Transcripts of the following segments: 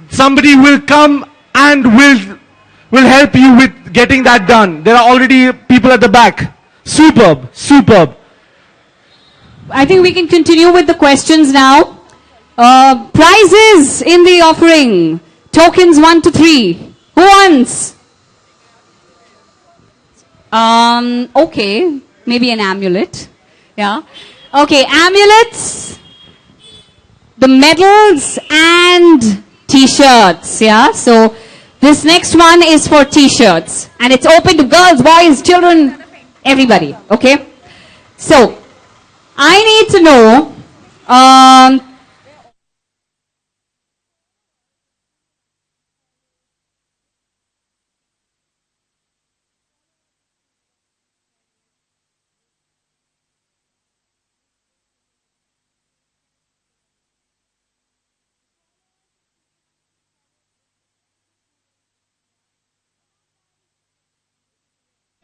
somebody will come and will help you with getting that done. There are already people at the back. Superb, superb. I think we can continue with the questions now. Prizes in the offering. Tokens 1 to 3. Who wants? Okay. Maybe an amulet. Yeah. Okay, amulets, the medals and t-shirts. Yeah. So this next one is for t-shirts. And it's open to girls, boys, children, everybody. Okay. So I need to know,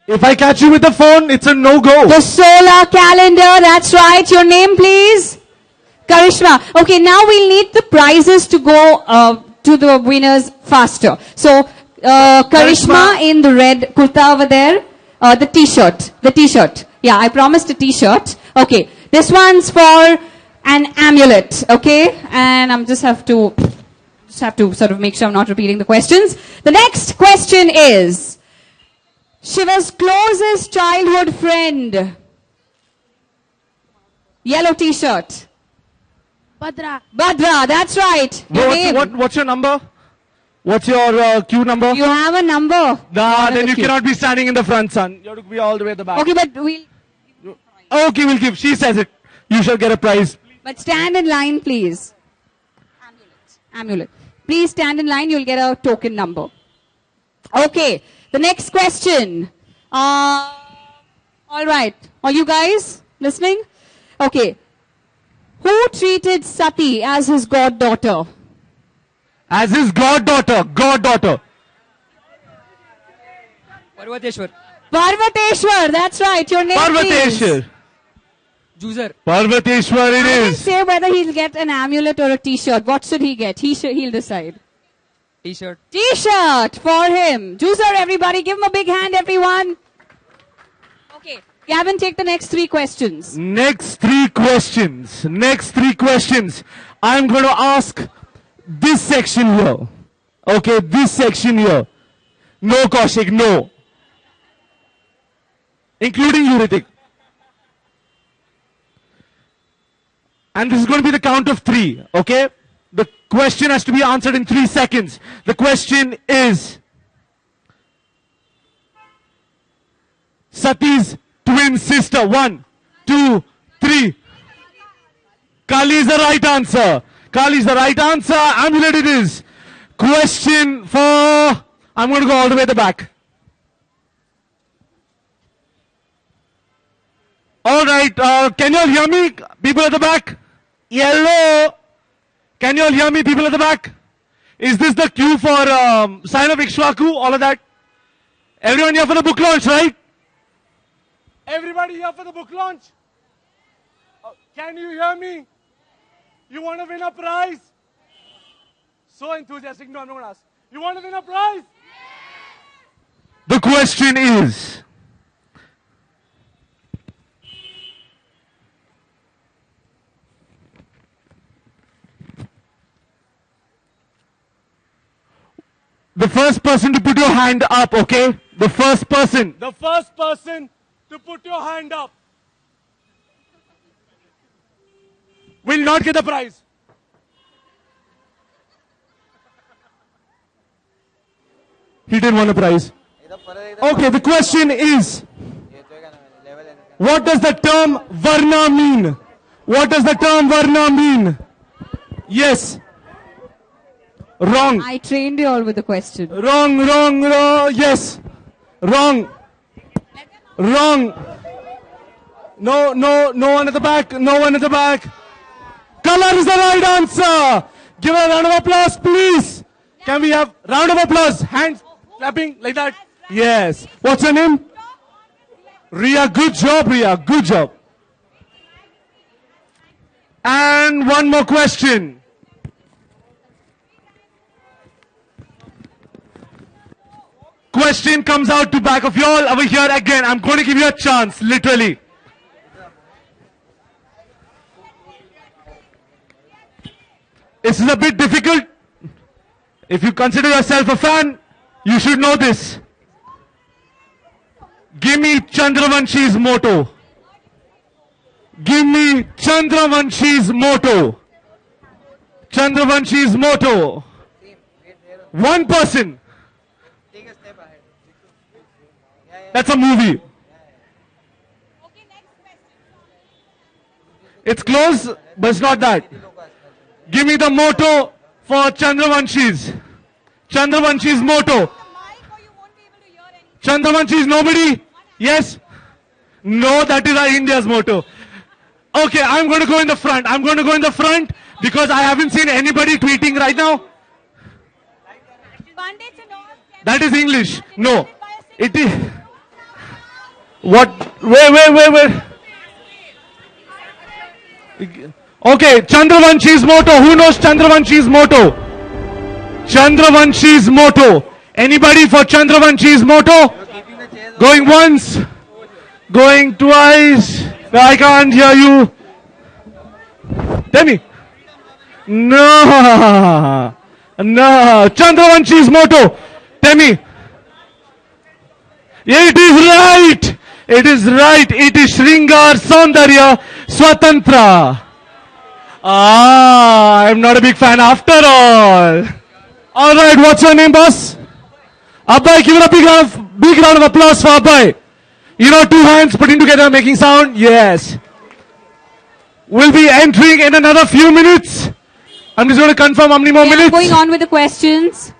If I catch you with the phone, it's a no-go. the solar calendar. That's right. Your name, please? Karishma. Okay, now we'll need the prizes to go to the winners faster. So, Karishma in the red kurta over there. The t-shirt. The t-shirt. Yeah, I promised a t-shirt. Okay, this one's for an amulet. Okay, and I'm just have to sort of make sure I'm not repeating the questions. The next question is Shiva's closest childhood friend. Yellow t-shirt. Badra. Badra, that's right. Your name. What's your number? What's your queue number? You have a number. Nah, then you cannot be standing in the front, son. You have to be all the way at the back. Okay, but we'll... Okay, we'll give. She says it. You shall get a prize. But stand in line, please. Amulet. Please stand in line. You'll get a token number. Okay. The next question. All right. Are you guys listening? Okay. Who treated Sati as his goddaughter? As his goddaughter. Goddaughter. Parvateshwar. Parvateshwar. That's right. Your name, please. Parvateshwar. Juicer. Parvateshwar it is. Say whether he'll get an amulet or a t-shirt. What should he get? He'll decide. T-shirt. T-shirt for him. Juicer, everybody. Give him a big hand, everyone. Okay. Gavin, take the next 3 questions. Next 3 questions. Next 3 questions. I'm going to ask this section here. Okay, this section here. No, Kaushik, no. Including you, Ritik. And this is going to be the count of 3, okay? The question has to be answered in 3 seconds. The question is Sati's twin sister. 1, 2, 3. Kali is the right answer. Kali is the right answer. Amulet it is. Question for... I'm going to go all the way at the back. Alright, can you all hear me? People at the back? Yellow. Can you all hear me, people at the back? Is this the queue for Scion of Ikshvaku? All of that? Everyone here for the book launch, right? Everybody here for the book launch? Can you hear me? You want to win a prize? So enthusiastic. No, I'm not going to ask. You want to win a prize? The question is... The first person to put your hand up, okay? The first person. The first person to put your hand up will not get the prize. He didn't want a prize. Okay, the question is, what does the term Varna mean? What does the term Varna mean? Yes. Wrong. I trained you all with the question. Wrong. Yes. Wrong. No one at the back. No one at the back. Color is the right answer. Give a round of applause, please. Can we have round of applause? Hands clapping like that. Yes. What's your name? Ria. Good job, Ria. Good job. And one more question. question comes out to back of you all over here again. I'm going to give you a chance, literally. This is a bit difficult. If you consider yourself a fan, you should know this. Give me Chandravanshi's motto. Give me Chandravanshi's motto. Chandravanshi's motto. One person. That's a movie. It's close, but it's not that. Give me the motto for Chandravanshi's. Chandravanshi's motto. Chandravanshi's nobody? Yes? No, that is our India's motto. Okay, I'm going to go in the front. I'm going to go in the front because I haven't seen anybody tweeting right now. That is English. No. It is. What? Wait. Okay, Chandravanshi's motto. Who knows Chandravanshi's motto? Chandravanshi's motto. Anybody for Chandravanshi's motto? Going once. Going twice. I can't hear you. Tell me. No. Chandravanshi's motto. Tell me. It is right. It is right. It is Shringar Saundarya Swatantra. I'm not a big fan after all. Alright, what's your name, boss? Abhay, give it a big round of applause for Abhay. You know, two hands putting together making sound? Yes. We'll be entering in another few minutes. I'm just going to confirm how many more minutes. Going on with the questions.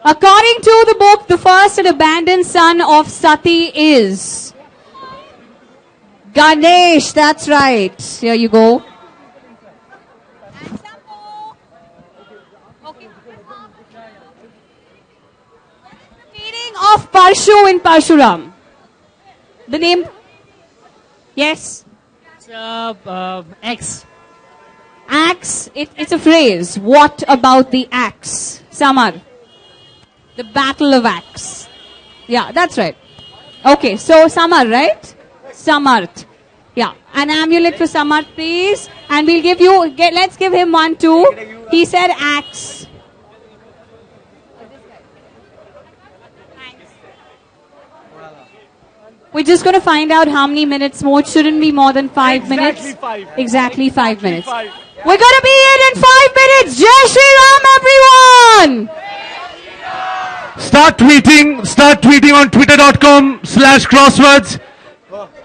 According to the book, the first and abandoned son of Sati is Ganesh. That's right. Here you go. Meaning of Parshu in Parshuram. The name? Yes. It's X. Axe. It's a phrase. What about the axe? Samar. The battle of axe. Yeah, that's right. Okay, so Samar, right? Samarth. Yeah, an amulet for Samarth, please. And we'll give you, let's give him one too. He said axe. We're just going to find out how many minutes more. It shouldn't be more than 5 minutes. Exactly 5 minutes. We're going to be in 5 minutes. Jai Shri Ram, everyone. Start tweeting on twitter.com/crosswords.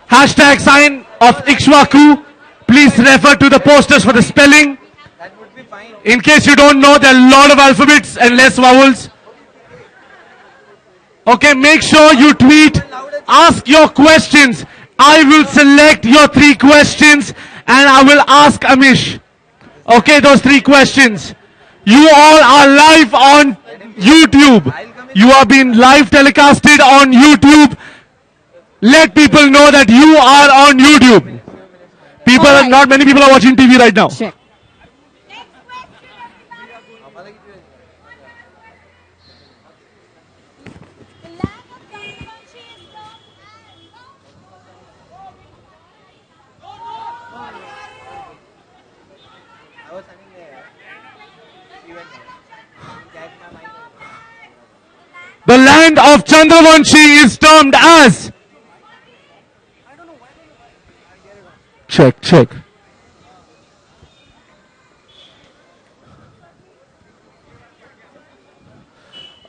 Hashtag Scion of Ikshvaku. Please refer to the posters for the spelling. In case you don't know, there are a lot of alphabets and less vowels. Okay, make sure you tweet. Ask your questions. I will select your 3 questions and I will ask Amish. Okay, those 3 questions. You all are live on YouTube. You are being live telecasted on YouTube. Let people know that you are on YouTube. Not many people are watching TV right now. Check. The land of Chandravanshi is termed as. Check.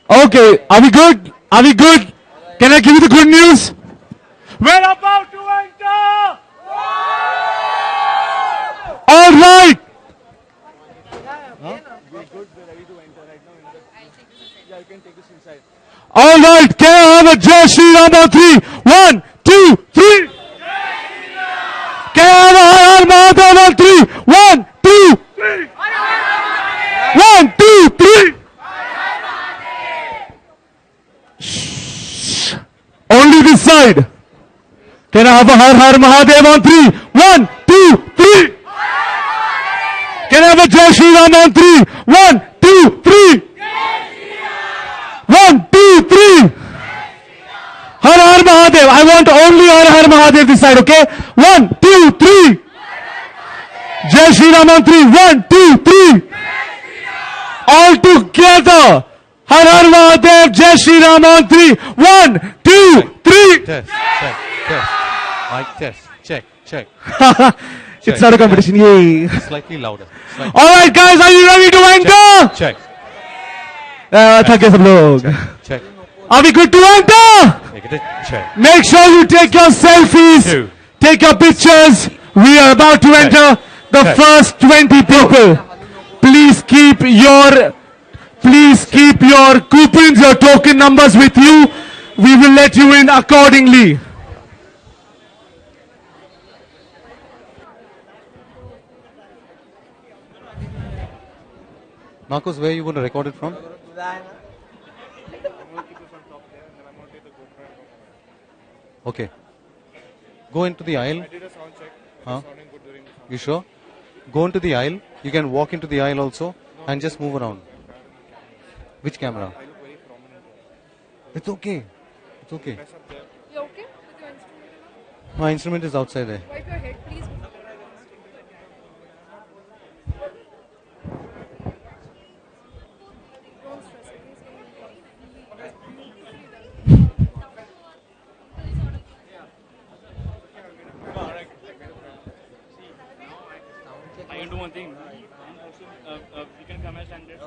Okay, are we good? Can I give you the good news? We're about to enter! All right! All right, can I have a Jai Shri Ram on 3? 1, 2, 3. Can I have a Har Har Mahadev on 3? 1, 2, 3. 1, 2, 3. Shh. Only this side. Can I have a Har Har Mahadev on 3? 1, 2, 3. Can I have a Jai Shri Ram on 3? 1, 2, 3. 1, 2, 3. I want only Har Har Mahadev this side, okay? 1, 2, 3. Jai Shri Ram on 3. 1, 2, 3. All together. Har Har Mahadev, Jai Shri Ram on 3. 1, 2, 3. Test, check, test. Mic test, check, check. It's not a competition, yay. Slightly louder. Alright guys, are you ready to enter? Check, थक गए सब लोग. check. Are we good to enter? Negative, check. Make sure you take your selfies, Two. take your pictures. We are about to enter the Check. first 20 people. Please keep your coupons, your token numbers with you. We will let you in accordingly. Marcos, where are you going to record it from? Okay. Go into the aisle. I did a sound check. Huh? Sounding good during the sound. You sure? Go into the aisle. You can walk into the aisle also and just move around. Which camera? I look very prominent. It's okay. It's okay. Mess up there. You okay with your instrument? My instrument is outside there. Wipe your head, please. Don't stress it. I can do one thing. We can come and stand there.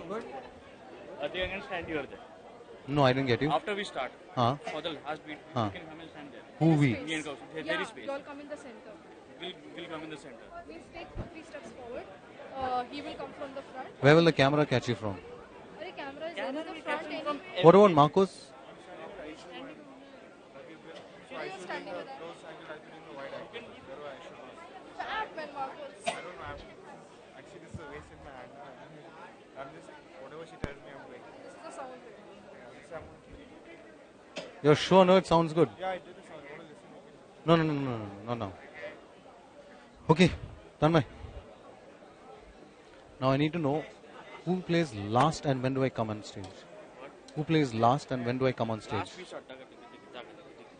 They can stand here. No, I didn't get you. After we start, Huh? for the last beat, Huh. we can come and stand there. Who we? Me and Kaushik. There Yeah, is space. you all come in the center. We'll come in the center. Please take 3 steps forward. He will come from the front. Where will the camera catch you from? The camera is there in the front. Any What about Marcos? you are standing with that. Fat man, Marcos. I don't know. Actually, this is a waste in my hand. I'm just, whatever she tells me, I'm doing. This is the sound wave. You're sure? No, it sounds good. Yeah, I did the sound. I want to listen. No. Okay, Tanmay. Now I need to know who plays last and when do I come on stage? Who plays last and when do I come on stage? We start.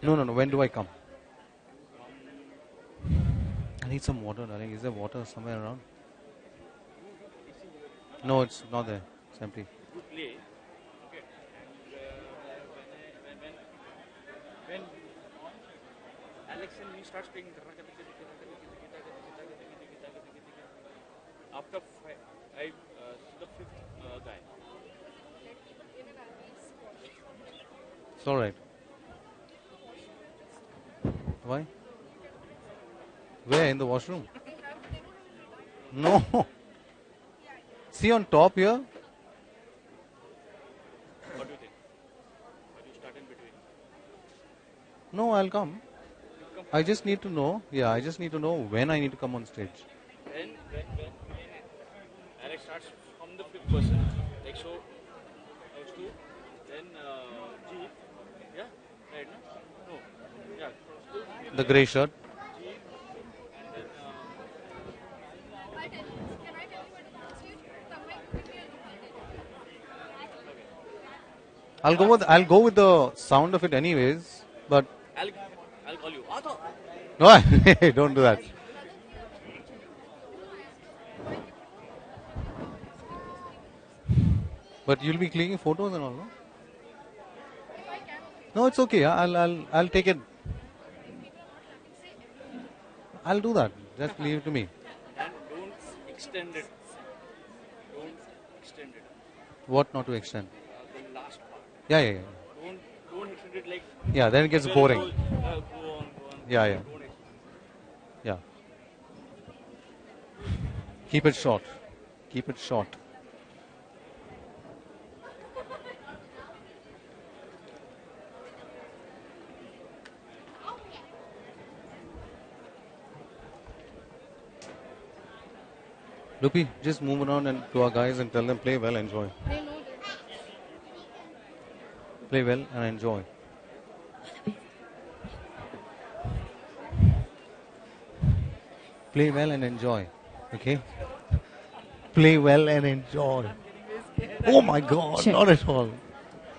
No. When do I come? I need some water, darling. Is there water somewhere around? No, it's not there. It's empty. You play. Okay. When Alex and me starts playing, after I the fifth guy. It's alright. Why? Where? In the washroom? No. See on top here? What do you think? Or you start in between? No, I'll come. I just need to know. Yeah, I just need to know when I need to come on stage. When Alex starts from the fifth person, like so, those two, then Jeet, yeah, right, no? No, yeah, The grey shirt. Can I tell you where to come on stage? Tamai, give me a look. I'll go with the sound of it anyways. But I'll call you. Ata. no, don't do that. But you'll be clicking photos and all, no? No, it's okay. I'll take it. I'll do that. Just leave it to me. And don't extend it. Don't extend it. What not to extend? The last part. Yeah. Don't extend it like. Yeah, then it gets boring. Go on. Yeah. Don't extend. Yeah. Keep it short. Lupi, just move around and to our guys and tell them play well, enjoy. They know this. Play well and enjoy. Play well and enjoy. Okay? Play well and enjoy. Oh my God, Sure. not at all.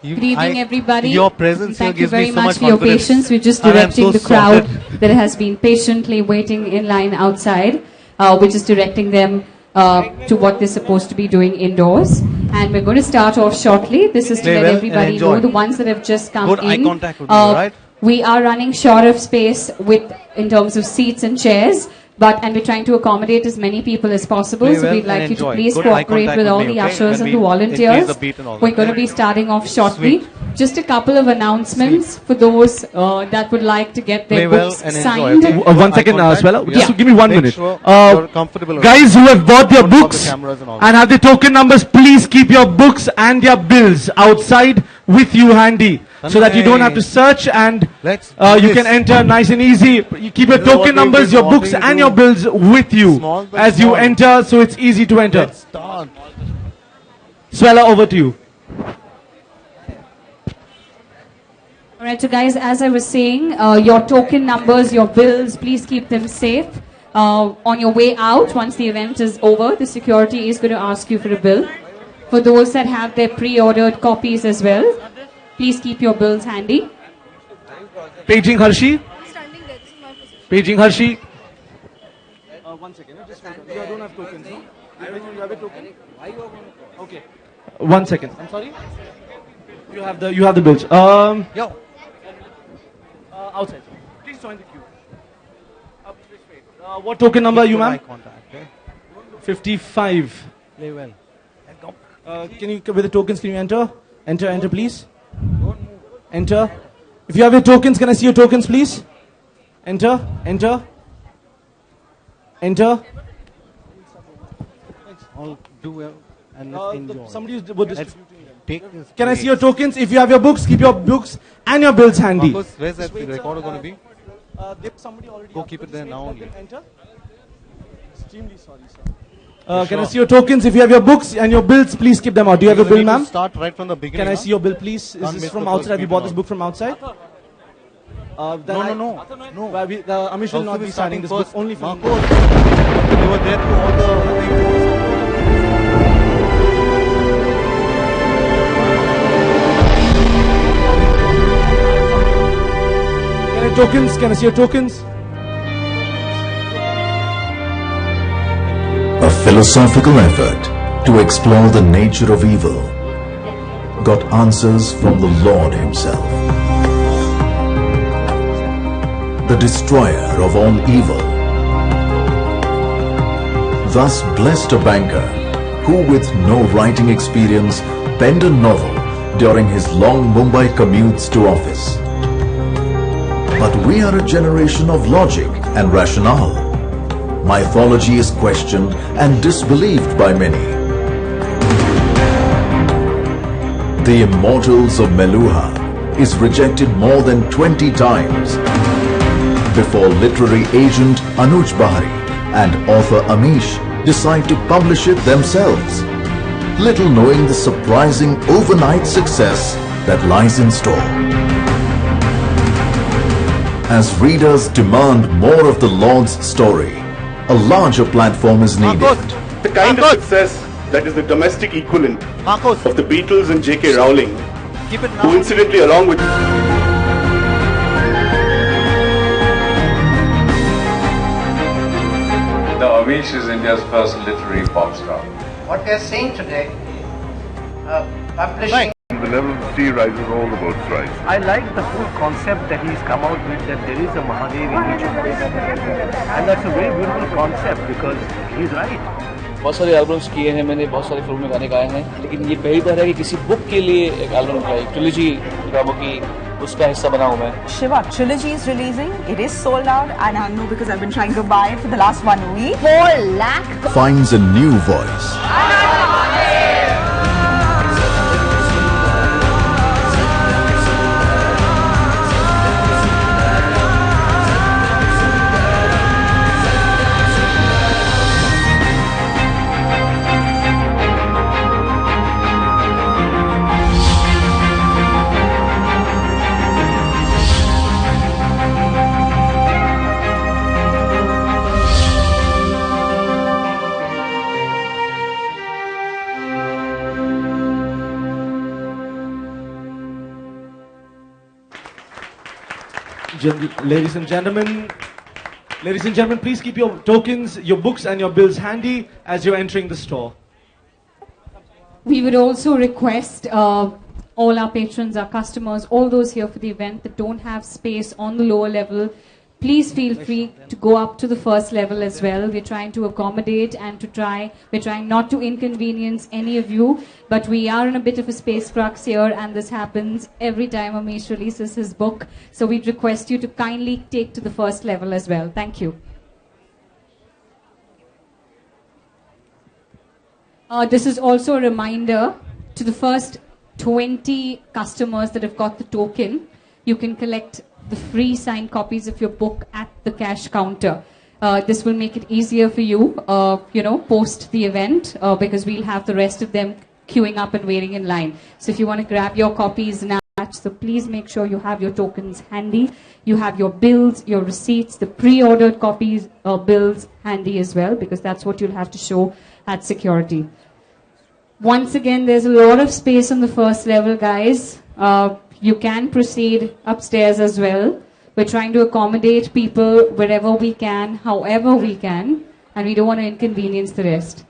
Good evening, everybody. Your presence Thank here you gives me very so much much for your confidence. patience. We're just I am directing so the crowd sorted. that has been patiently waiting in line outside. We're just directing them to what they're supposed to be doing indoors. And we're going to start off shortly. This is to Play let well and everybody enjoy. know, the ones that have just come Good in. eye contact with me, right? We are running short of space in terms of seats and chairs. And we're trying to accommodate as many people as possible. Play So well we'd like and you to enjoy. please Good eye cooperate contact with with all me, the okay? ushers When and the we volunteers. increase the beat and all We're that. going to be starting off shortly. Sweet. Just a couple of announcements for those that would like to get their Play well books and enjoy, signed. okay? One Eye second, contact. Swela. Yeah. Just give me 1 Make minute. sure you're comfortable. Guys who have bought their Don't stop books the cameras and all and have the token numbers, please keep your books and your bills outside with you handy, so that you don't have to search and Let's you do can this. enter nice and easy. You keep your This is what token we've numbers, been your wanting books to and do. your bills with you Small but as you small. enter, so it's easy to enter. Let's start. Swela, over to you. Alright, so guys, as I was saying, your token numbers, your bills, please keep them safe. On your way out, once the event is over, the security is going to ask you for a bill. For those that have their pre-ordered copies as well, please keep your bills handy. Paging Harshi. Standing there. This is my position. Paging Harshi. 1 second. Just you don't have tokens, no? You have a token? Okay. 1 second. I'm sorry. You have the bills. Yo. Outside. Please join the queue. What token number are you, Eye ma'am? contact, okay? 55. Play well. Can you, with the tokens, can you enter? Enter, please. Enter. If you have your tokens, can I see your tokens, please? Enter. All do well and let's enjoy. Somebody would Let's distributing them. take this. Can I see your tokens? If you have your books, keep your books and your bills handy. Marcos, where's that recorder going to be? Somebody already Go keep it there now only. Enter. Extremely sorry, sir. Can I see your tokens? If you have your books and your bills, please keep them out. Do you have a Because we bill, need to ma'am? Start right from the beginning. Can I huh? see your bill, please? Is Can't this miss from the outside? Have you first bought beat this and book from outside? No. Amish will Also not we be signing starting this book first. only from. Marcos, you were there through all the. Can I tokens? Can I see your tokens? A philosophical effort to explore the nature of evil got answers from the Lord himself. The destroyer of all evil. Thus blessed a banker who with no writing experience penned a novel during his long Mumbai commutes to office. But we are a generation of logic and rationale. Mythology is questioned and disbelieved by many. The Immortals of Meluha is rejected more than 20 times before literary agent Anuj Bahari and author Amish decide to publish it themselves, little knowing the surprising overnight success that lies in store. As readers demand more of the Lord's story, a larger platform is needed. The kind of success that is the domestic equivalent Marcos, of the Beatles and J.K. Rowling, keep it now. who incidentally along with The Amish is India's first literary pop star. What we are saying today, publishing. the level of the sea rises, all the boats rise. I like the whole concept that he's come out with, that there is a Mahadev in each of us. And that's a very beautiful concept because he's right. बहुत सारे albums किए हैं मैंने, बहुत सारी फिल्मों में गाने गाए हैं, लेकिन ये पहली बार है कि किसी बुक के लिए एक एल्बम का एक ट्रिलॉजी किताबों की उसका हिस्सा बना हूं मैं. Shiva trilogy is releasing. It is sold out, and I know because I've been trying to buy it for the last 1 week. 4 lakh finds a new voice. Ladies and gentlemen, please keep your tokens, your books and your bills handy as you're entering the store. We would also request all our patrons, our customers, all those here for the event that don't have space on the lower level, please feel free to go up to the first level as well. We're trying to accommodate and we're trying not to inconvenience any of you, but we are in a bit of a space crux here, and this happens every time Amish releases his book. So we'd request you to kindly take to the first level as well. Thank you. This is also a reminder to the first 20 customers that have got the token. You can collect the free signed copies of your book at the cash counter. This will make it easier for you, post the event, because we'll have the rest of them queuing up and waiting in line. So if you want to grab your copies now, so please make sure you have your tokens handy. You have your bills, your receipts, the pre-ordered copies or bills handy as well, because that's what you'll have to show at security. Once again, there's a lot of space on the first level, guys. You can proceed upstairs as well. We're trying to accommodate people wherever we can, however we can, and we don't want to inconvenience the rest.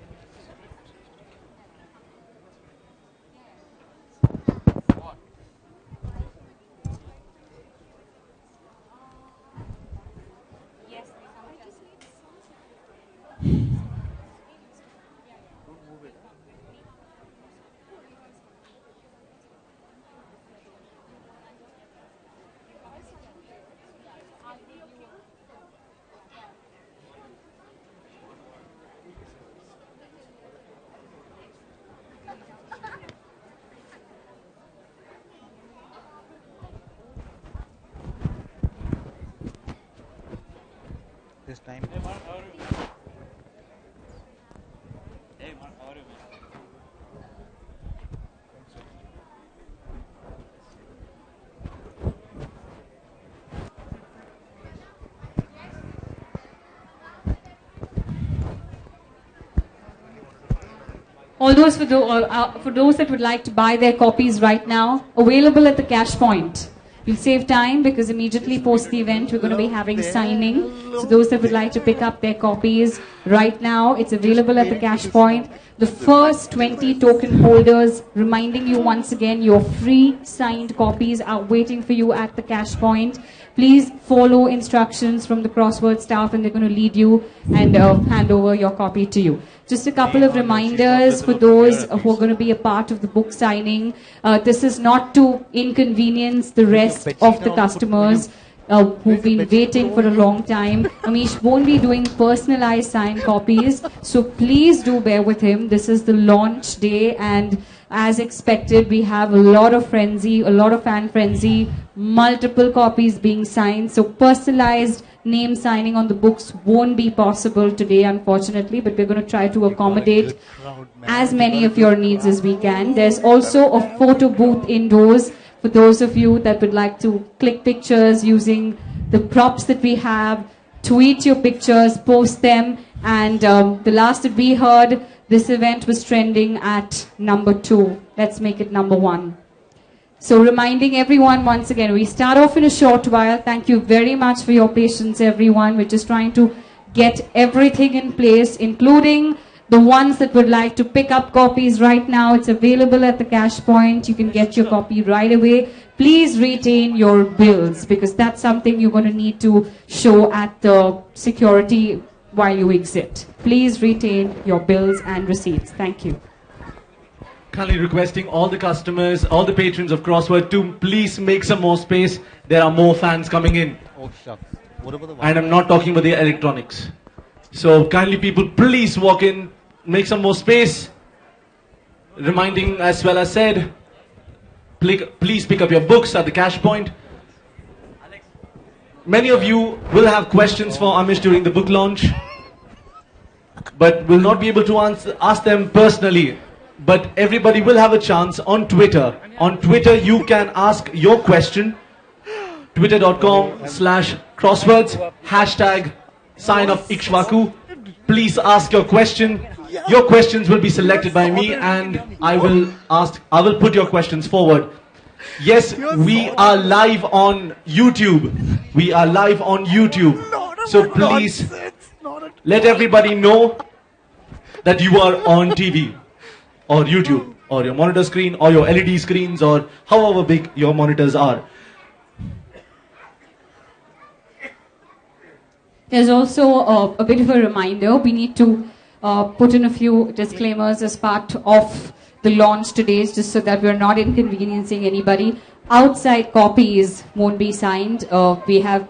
This time. All those for those that would like to buy their copies right now, available at the cash point. You'll save time because immediately post the event, we're going to be having signing. So those that would like to pick up their copies right now, it's available at the cash point. The first 20 token holders, reminding you once again, your free signed copies are waiting for you at the cash point. Please follow instructions from the Crossword staff, and they're going to lead you and hand over your copy to you. Just a couple of reminders for those who are going to be a part of the book signing. This is not to inconvenience the rest of the customers who've been waiting for a long time. Amish won't be doing personalized signed copies, so please do bear with him. This is the launch day, and as expected, we have a lot of frenzy, a lot of fan frenzy, multiple copies being signed. So personalized name signing on the books won't be possible today, unfortunately, but we're going to try to accommodate as many of your needs as we can. There's also a photo booth indoors for those of you that would like to click pictures using the props that we have. Tweet your pictures, post them, and the last that we heard, this event was trending at number 2. Let's make it number 1. So reminding everyone once again, we start off in a short while. Thank you very much for your patience, everyone. We're just trying to get everything in place, including the ones that would like to pick up copies right now. It's available at the cash point. You can get your copy right away. Please retain your bills, because that's something you're going to need to show at the security while you exit. Please retain your bills and receipts. Thank you. Kindly requesting all the customers, all the patrons of Crossword to please make some more space. There are more fans coming in. Oh, shucks. What about the one? And I'm not talking about the electronics. So kindly people, please walk in, make some more space. Reminding, as well as said, please pick up your books at the cash point. Many of you will have questions for Amish during the book launch, but will not be able to ask them personally. But everybody will have a chance on Twitter. On Twitter, you can ask your question. Twitter.com/crosswords, #Scion of Ikshvaku. Please ask your question. Your questions will be selected by me, and I will put your questions forward. Yes, we are live on YouTube. We are live on YouTube. So please let everybody know that you are on TV or YouTube or your monitor screen or your LED screens or however big your monitors are. There's also a bit of a reminder. We need to put in a few disclaimers as part of the launch today, just so that we're not inconveniencing anybody. Outside copies won't be signed. We have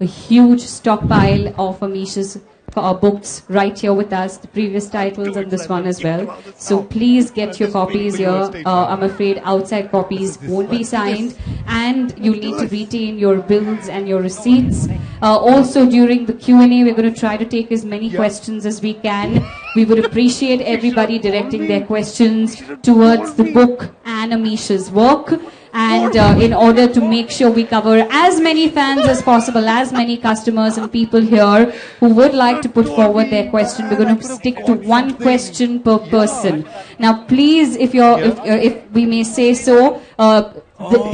a huge stockpile of Amish's books right here with us, the previous titles and this one as well. So please get your copies here. I'm afraid outside copies won't be signed, and you'll need to retain your bills and your receipts. Also during the Q&A, we're going to try to take as many questions as we can. We would appreciate everybody directing their questions towards the book and Amish's work. And in order to make sure we cover as many fans as possible, as many customers and people here who would like to put forward their question, we're going to stick to one question per person. Now, please, if we may say so, all of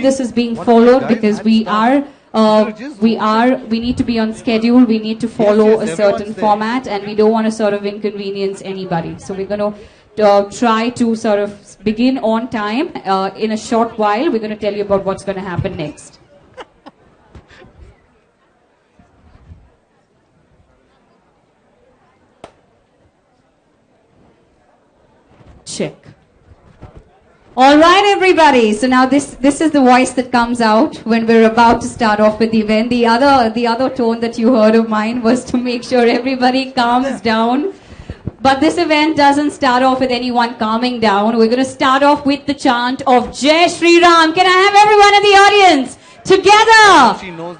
this is being followed because we need to be on schedule. We need to follow a certain format, and we don't want to sort of inconvenience anybody. So we're going to try to sort of begin on time. In a short while, we're going to tell you about what's going to happen next. Check. All right, everybody. So now this is the voice that comes out when we're about to start off with the event. The other tone that you heard of mine was to make sure everybody calms down. But this event doesn't start off with anyone calming down. We're going to start off with the chant of Jai Shri Ram. Can I have everyone in the audience together?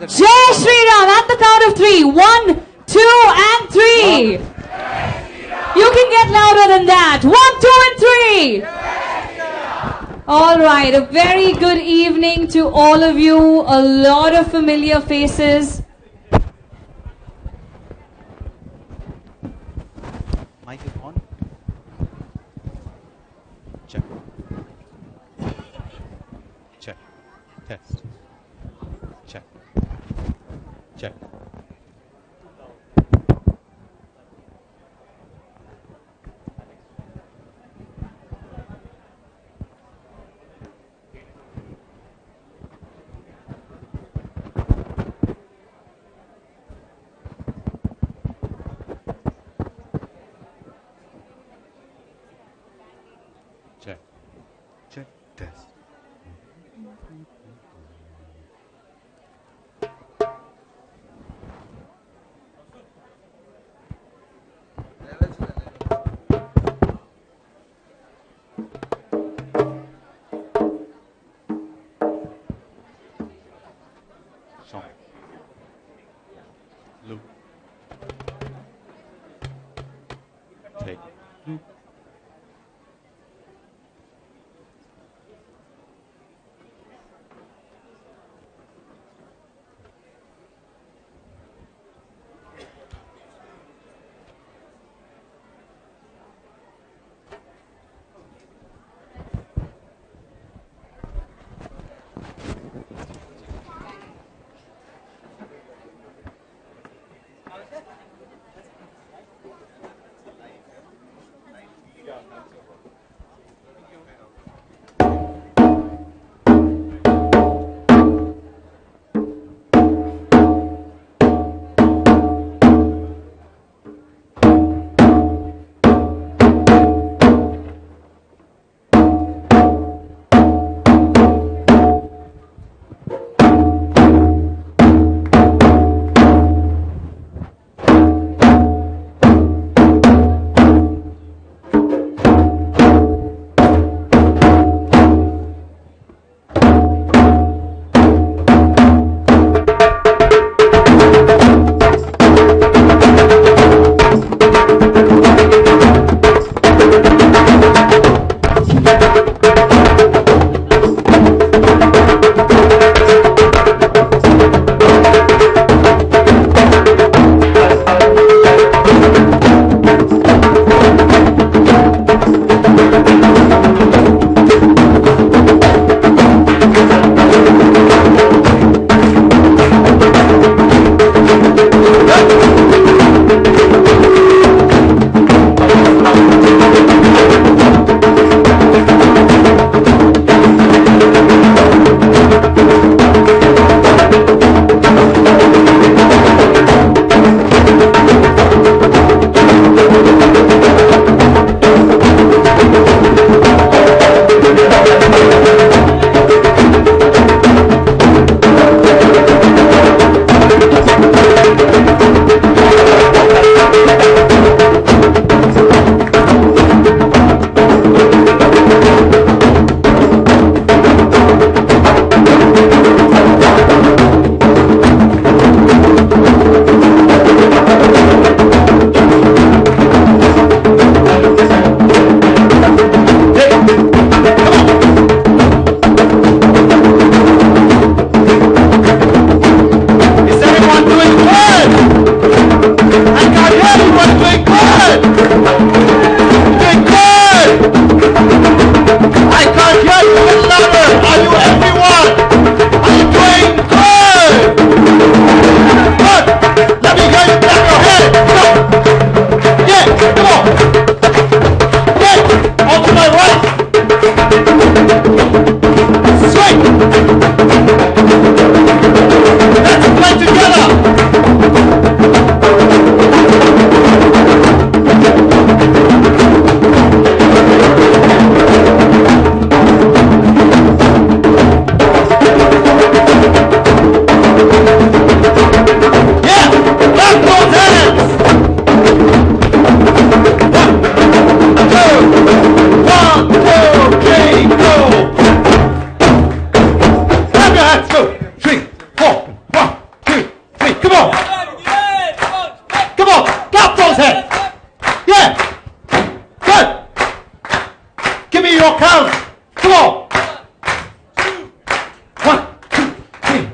Jai Shri Ram at the count of 3. 1, 2, and 3. You can get louder than that. 1, 2, and 3. All right. A very good evening to all of you. A lot of familiar faces. Mic is on. Check. Check. Test. Check. Check. Check. Check. Test. Song. Loop. Take. Loop. Swing! Let's play together! Yeah! Clap those hands! 1, 2, 3, go! Clap your hands, go! 3, 4, 1, 2, 3, come on! Come on, clap those hands! Yeah! Good! Give me your count! Come on! 1, 2, 3.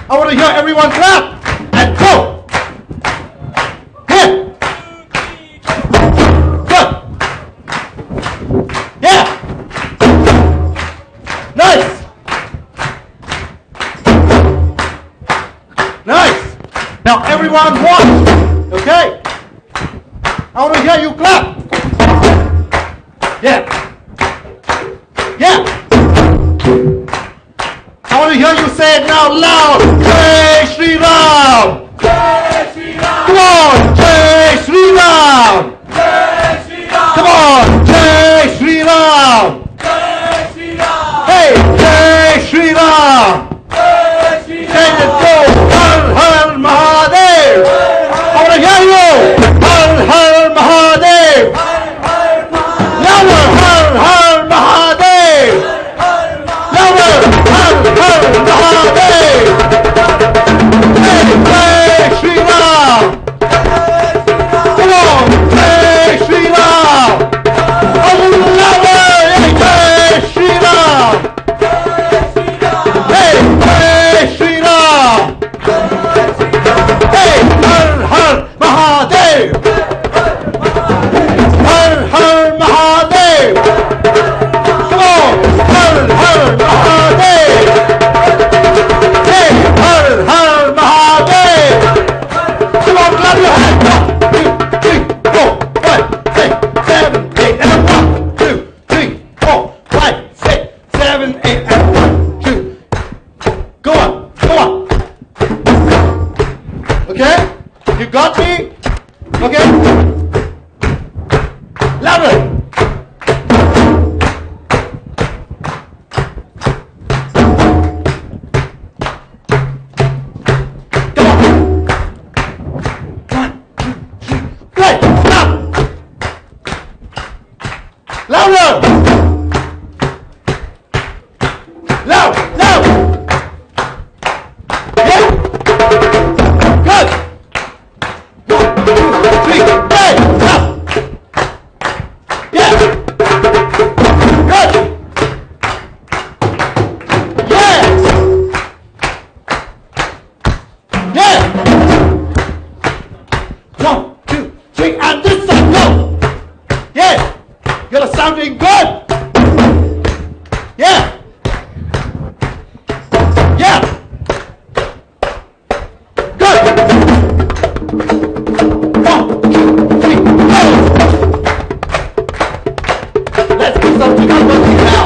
I want to hear everyone clap and go. Here. Good. Yeah. Nice. Nice. Now everyone watch. Okay. I want to hear you clap. Yeah. Yeah. I want to hear you say it now loud. Jai Shri Ram. Jai Shri Ram. Come on, Jai Shri Ram. Jai Shri Ram. Come on, Jai Shri Ram. Jai Shri Ram. Hey, Jai Shri Ram. Jai Shri Ram. Say it, go. Har Har Mahadev. I want to hear you. Har Har Mahadev. Louder, Har Har Mahadev. Louder, Har Har Mahadev. Hey, Jai Shri Ram. Come on, Jai Shri Ram. A little louder, hey, Jai Shri Ram. Hey, Jai Shri Ram. Hey, Har Har Mahadev. Har Har Mahadev. Come on, Har Har Mahadev. Hey, Har Har Mahadev. Come on, clap your hands. 1, 2, 3, 4, 5, 6, 7, 8, and 1, 2, 3, 4, 5, 6, 7, 8, and 1, 2. Go on, go on. Okay? You got me? Okay? Louder. Come on. 1, 2, 3, play. Stop. Louder. Loud, loud. Yeah. Good. 1, 2, 3. sounding good. Yeah. Yeah. Good. 1, 2, 3, go. Let's do some teamwork now.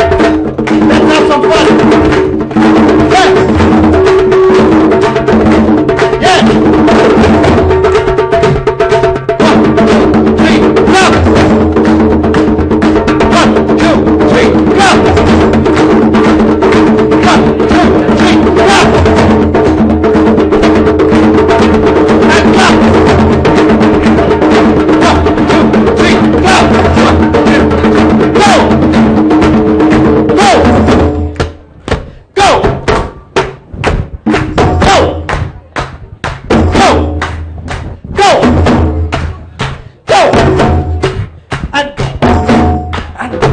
Let's have some fun. Yes. Yes. 1, 2, 3, go. 1, 2, 3, go. 1, 2, 3, go. And go. 1, 2, 3, go. 1, 2, go. Go. Go. Go. Go. Go. Go. And go. And go.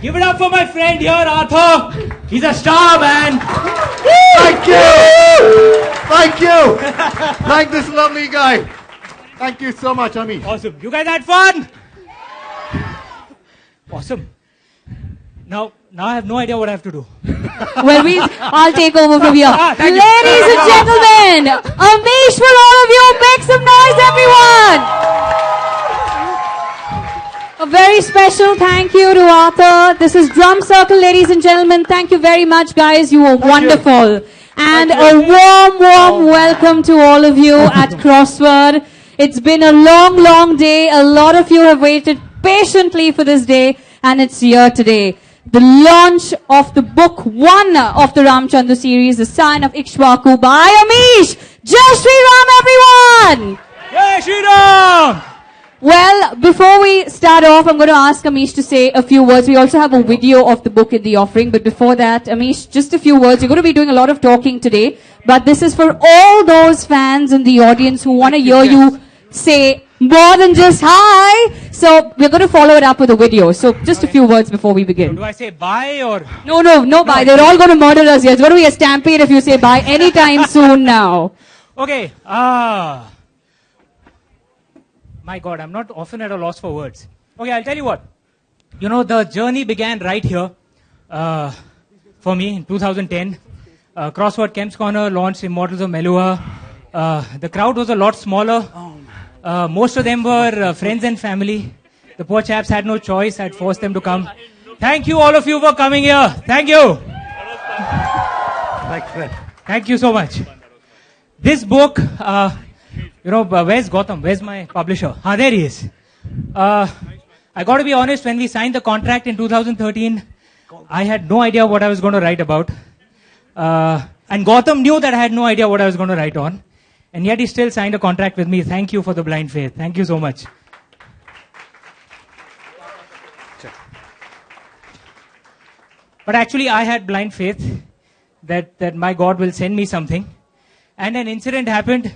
Give it up for my friend here, Arthur. He's a star, man. Thank Thank you. Thank you. Thank this lovely guy. Thank you so much, Amish. Awesome. You guys had fun? Awesome. Now I have no idea what I have to do. Well, I'll take over from here. Thank you. Ladies and gentlemen, Amish for all of you. Make some noise, everyone. A very special thank you to Arthur. This is Drum Circle, ladies and gentlemen. Thank you very much, guys. You were wonderful. And a warm welcome to all of you at Crossword. It's been a long day. A lot of you have waited patiently for this day, and it's here today. The launch of the book 1 of the Ramchandra series, The Scion of Ikshvaku by Amish. Jai Shri Ram, everyone! Jai Shri Ram! Well, before we start off, I'm going to ask Amish to say a few words. We also have a video of the book in the offering, but before that, Amish, just a few words. You're going to be doing a lot of talking today, but this is for all those fans in the audience who want to hear you say more than just hi. So we're going to follow it up with a video. So just a few words before we begin. Do I say bye or? No bye. They're all going to murder us here. It's going to be a stampede if you say bye anytime soon now. Okay. My God, I'm not often at a loss for words. Okay, I'll tell you what. You know, the journey began right here for me in 2010. Crossword Kemp's Corner launched Immortals of Melua. The crowd was a lot smaller. Most of them were friends and family. The poor chaps had no choice. I'd forced them to come. Thank you, all of you, for coming here. Thank you. Thank you so much. This book, where's Gautam? Where's my publisher? There he is. I got to be honest, when we signed the contract in 2013, I had no idea what I was going to write about. And Gautam knew that I had no idea what I was going to write on. And yet he still signed a contract with me. Thank you for the blind faith. Thank you so much. But actually, I had blind faith that my God will send me something. And an incident happened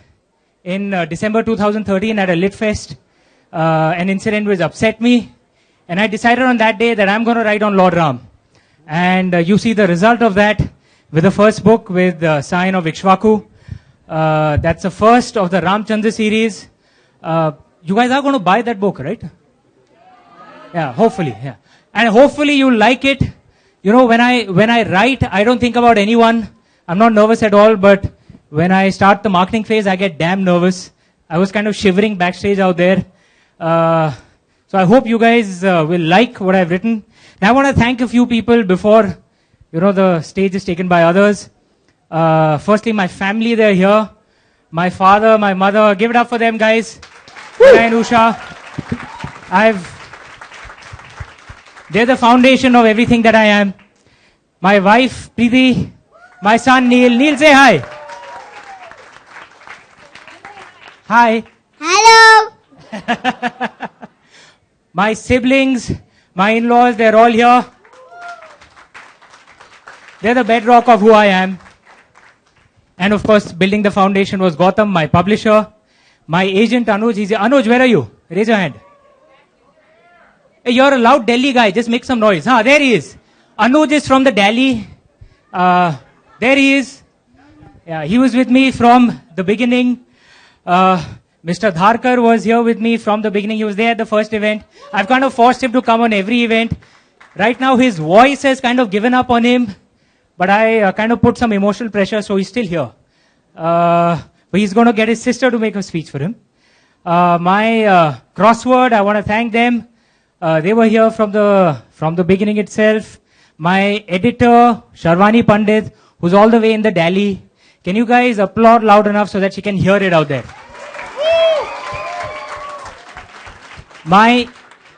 in December 2013 at a Lit Fest. An incident which upset me. And I decided on that day that I'm going to write on Lord Ram. And you see the result of that with the first book, with Scion of Ikshvaku. That's the first of the Ramchandra series. You guys are going to buy that book, right? Yeah, hopefully. Yeah. And hopefully you'll like it. You know, when I write, I don't think about anyone. I'm not nervous at all, but when I start the marketing phase, I get damn nervous. I was kind of shivering backstage out there. So I hope you guys will like what I've written. Now I want to thank a few people before, the stage is taken by others. Firstly, my family, they're here. My father, my mother, give it up for them, guys. And Usha. They're the foundation of everything that I am. My wife, Preeti. My son, Neil. Neil, say hi. Hi. Hello. My siblings, my in-laws, they're all here. They're the bedrock of who I am. And of course, building the foundation was Gautam, my publisher. My agent, Anuj. Anuj, where are you? Raise your hand. Hey, you're a loud Delhi guy. Just make some noise. There he is. Anuj is from the Delhi. There he is. Yeah, he was with me from the beginning. Mr. Dharkar was here with me from the beginning. He was there at the first event. I've kind of forced him to come on every event. Right now, his voice has kind of given up on him. But I kind of put some emotional pressure, so he's still here. But he's going to get his sister to make a speech for him. My Crossword, I want to thank them. They were here from the beginning itself. My editor, Sharwani Pandit, who's all the way in the Delhi. Can you guys applaud loud enough so that she can hear it out there? My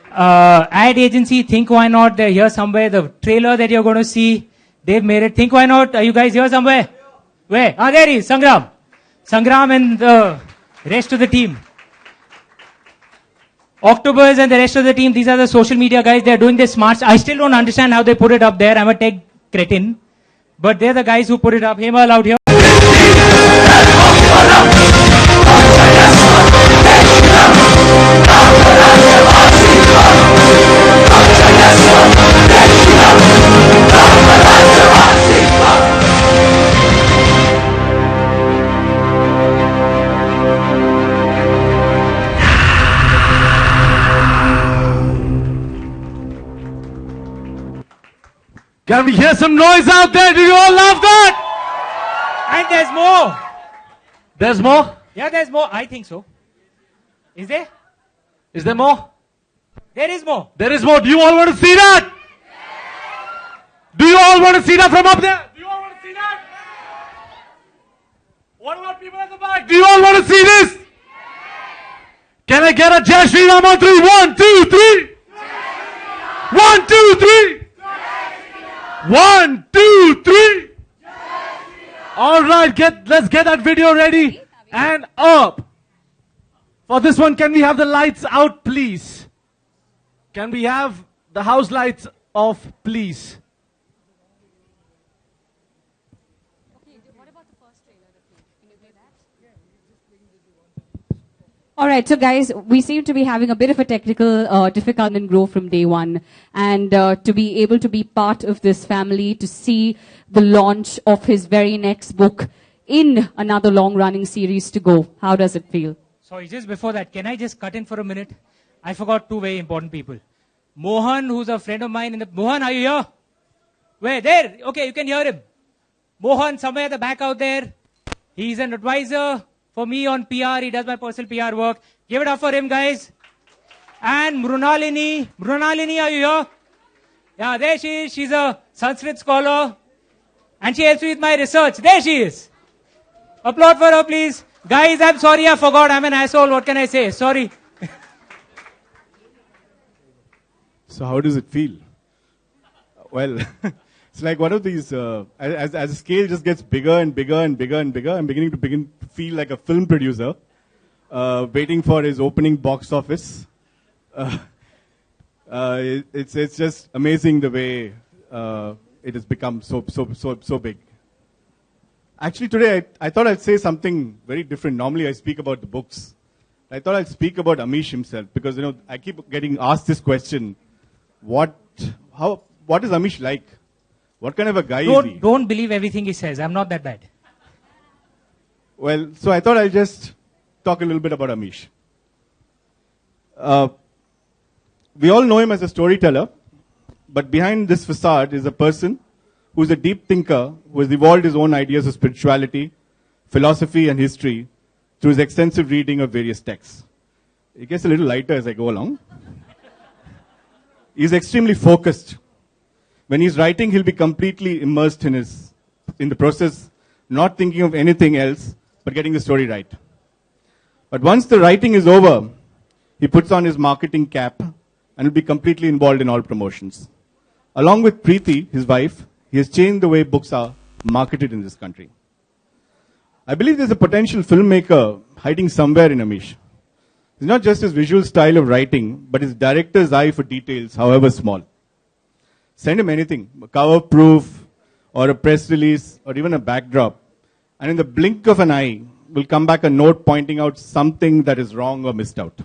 ad agency, Think Why Not, they're here somewhere. The trailer that you're going to see, they've made it. Think Why Not, are you guys here somewhere? Where? There he is, Sangram. Sangram and the rest of the team. Octobers and the rest of the team, these are the social media guys. They're doing this smart. I still don't understand how they put it up there. I'm a tech cretin. But they're the guys who put it up. Hemal out here. There's some noise out there. Do you all love that? And there's more. There's more? Yeah, there's more. I think so. Is there? Is there more? There is more. There is more. Do you all want to see that? Do you all want to see that from up there? Do you all want to see that? What about people at the back? Do you all want to see this? Can I get a Jai Shri Ram on 3? 1, 2, 3. 1, 2, 3. 1, 2, 3. All right, let's get that video ready and up. For this one, can we have the lights out, please? Can we have the house lights off, please? All right, so guys, we seem to be having a bit of a technical difficulty in Grow from day one. And to be able to be part of this family, to see the launch of his very next book in another long-running series to go. How does it feel? Sorry, just before that, can I just cut in for a minute? I forgot two very important people. Mohan, who's a friend of mine. Mohan, are you here? Where? There. Okay, you can hear him. Mohan, somewhere at the back out there. He's an advisor for me on PR. He does my personal PR work. Give it up for him, guys. And Mrunalini. Mrunalini, are you here? Yeah, there she is. She's a Sanskrit scholar. And she helps me with my research. There she is. Applaud for her, please. Guys, I'm sorry, I forgot. I'm an asshole. What can I say? Sorry. So how does it feel? Well, it's like one of these, as the scale just gets bigger and bigger and bigger and bigger, I'm beginning to feel like a film producer, waiting for his opening box office. It's just amazing the way it has become so big. Actually, today I thought I'd say something very different. Normally I speak about the books. I thought I'd speak about Amish himself because, I keep getting asked this question. What is Amish like? What kind of a guy is he? Don't believe everything he says. I'm not that bad. Well, so I thought I'll just talk a little bit about Amish. We all know him as a storyteller, but behind this facade is a person who's a deep thinker who has evolved his own ideas of spirituality, philosophy, and history through his extensive reading of various texts. It gets a little lighter as I go along. He's extremely focused. When he's writing, he'll be completely immersed in the process, not thinking of anything else, but getting the story right. But once the writing is over, he puts on his marketing cap and will be completely involved in all promotions. Along with Preeti, his wife, he has changed the way books are marketed in this country. I believe there's a potential filmmaker hiding somewhere in Amish. It's not just his visual style of writing, but his director's eye for details, however small. Send him anything, a cover proof, or a press release, or even a backdrop, and in the blink of an eye, will come back a note pointing out something that is wrong or missed out.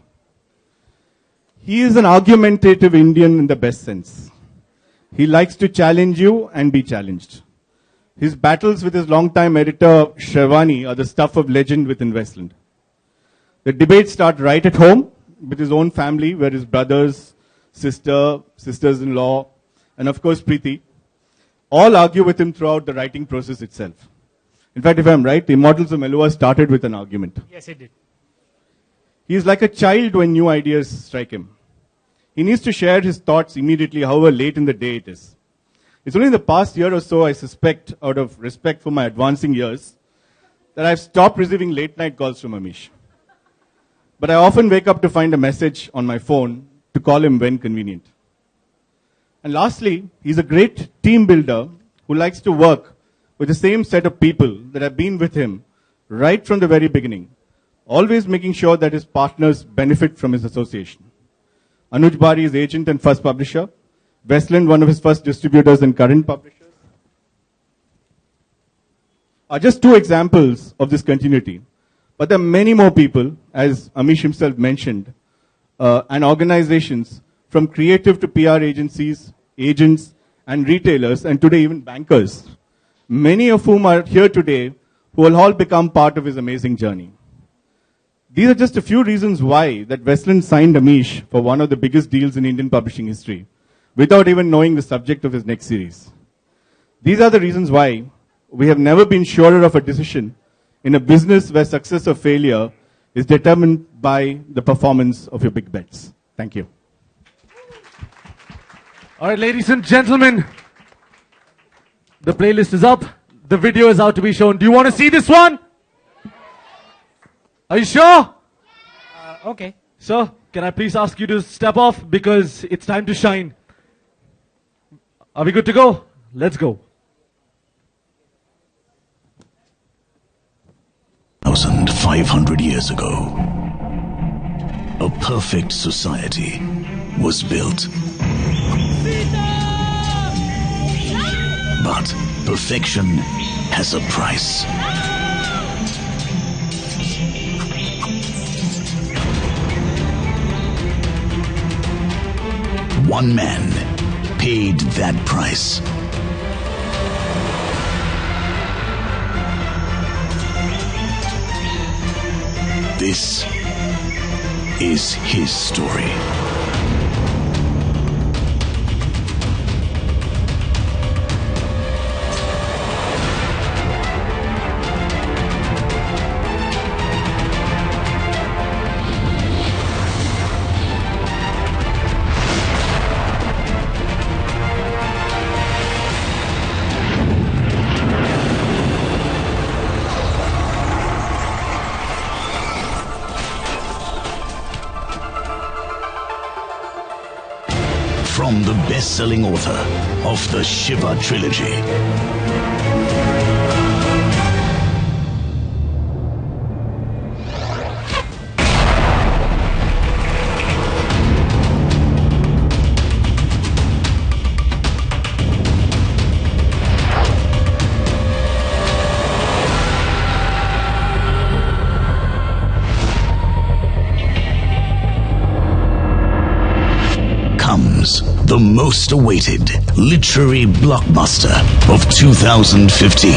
He is an argumentative Indian in the best sense. He likes to challenge you and be challenged. His battles with his longtime editor, Sherwani, are the stuff of legend within Westland. The debates start right at home with his own family, where his brothers, sisters-in-law, and of course Preeti, all argue with him throughout the writing process itself. In fact, if I'm right, the Immortals of Meluha started with an argument. Yes, it did. He is like a child when new ideas strike him. He needs to share his thoughts immediately, however late in the day it is. It's only in the past year or so, I suspect, out of respect for my advancing years, that I've stopped receiving late-night calls from Amish. But I often wake up to find a message on my phone to call him when convenient. And lastly, he's a great team builder who likes to work with the same set of people that have been with him right from the very beginning, always making sure that his partners benefit from his association. Anuj Bari is agent and first publisher. Westland, one of his first distributors and current publishers, are just two examples of this continuity. But there are many more people, as Amish himself mentioned, and organizations from creative to PR agencies, agents, and retailers, and today even bankers, many of whom are here today, who will all become part of his amazing journey. These are just a few reasons why that Westland signed Amish for one of the biggest deals in Indian publishing history, without even knowing the subject of his next series. These are the reasons why we have never been surer of a decision in a business where success or failure is determined by the performance of your big bets. Thank you. All right, ladies and gentlemen, the playlist is up. The video is out to be shown. Do you want to see this one? Are you sure? Okay. Sir, can I please ask you to step off because it's time to shine. Are we good to go? Let's go. 1,500 years ago, a perfect society was built. But perfection has a price. One man paid that price. This is his story. From the best-selling author of the Shiva trilogy, comes the most awaited literary blockbuster of 2015.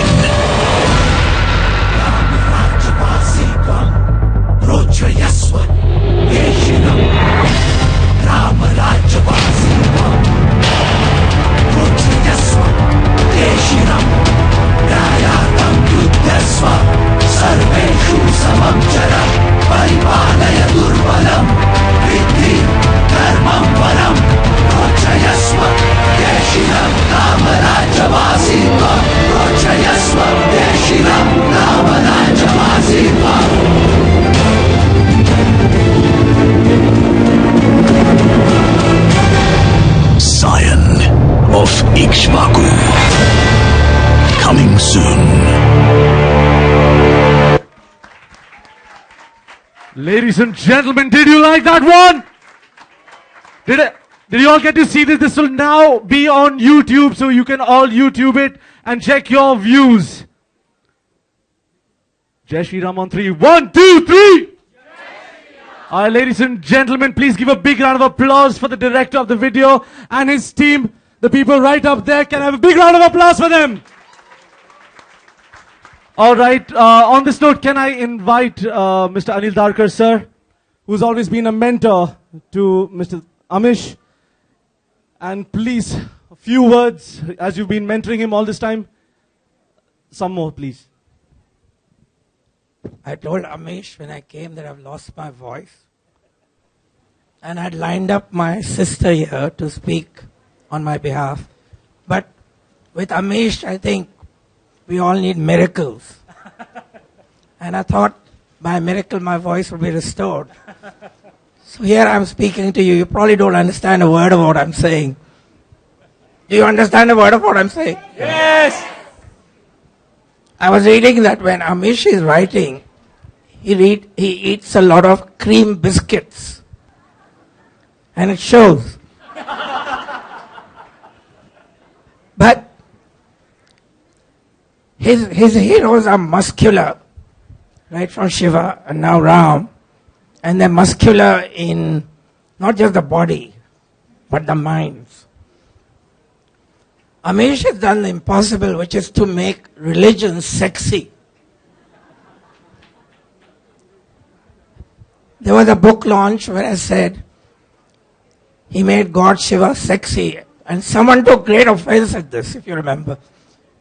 Scion of Ikshvaku. Coming soon. Ladies and gentlemen, did you like that one? Did you all get to see this? This will now be on YouTube, so you can all YouTube it and check your views. Jai Shri Ram on 3. 1, 2, 3. All right, ladies and gentlemen, please give a big round of applause for the director of the video and his team. The people right up there, can I have a big round of applause for them? All right, on this note, can I invite Mr. Anil Darkar, sir, who's always been a mentor to Mr. Amish. And please, a few words, as you've been mentoring him all this time. Some more, please. I told Amish when I came that I've lost my voice. And I'd lined up my sister here to speak on my behalf. But with Amish, I think we all need miracles. And I thought by a miracle my voice would be restored. So here I'm speaking to you. You probably don't understand a word of what I'm saying. Do you understand a word of what I'm saying? Yes! I was reading that when Amish is writing, he eats a lot of cream biscuits. And it shows. But his heroes are muscular, right from Shiva and now Ram. And they're muscular in not just the body, but the minds. Amish has done the impossible, which is to make religion sexy. There was a book launch where I said, he made God Shiva sexy. And someone took great offense at this, if you remember.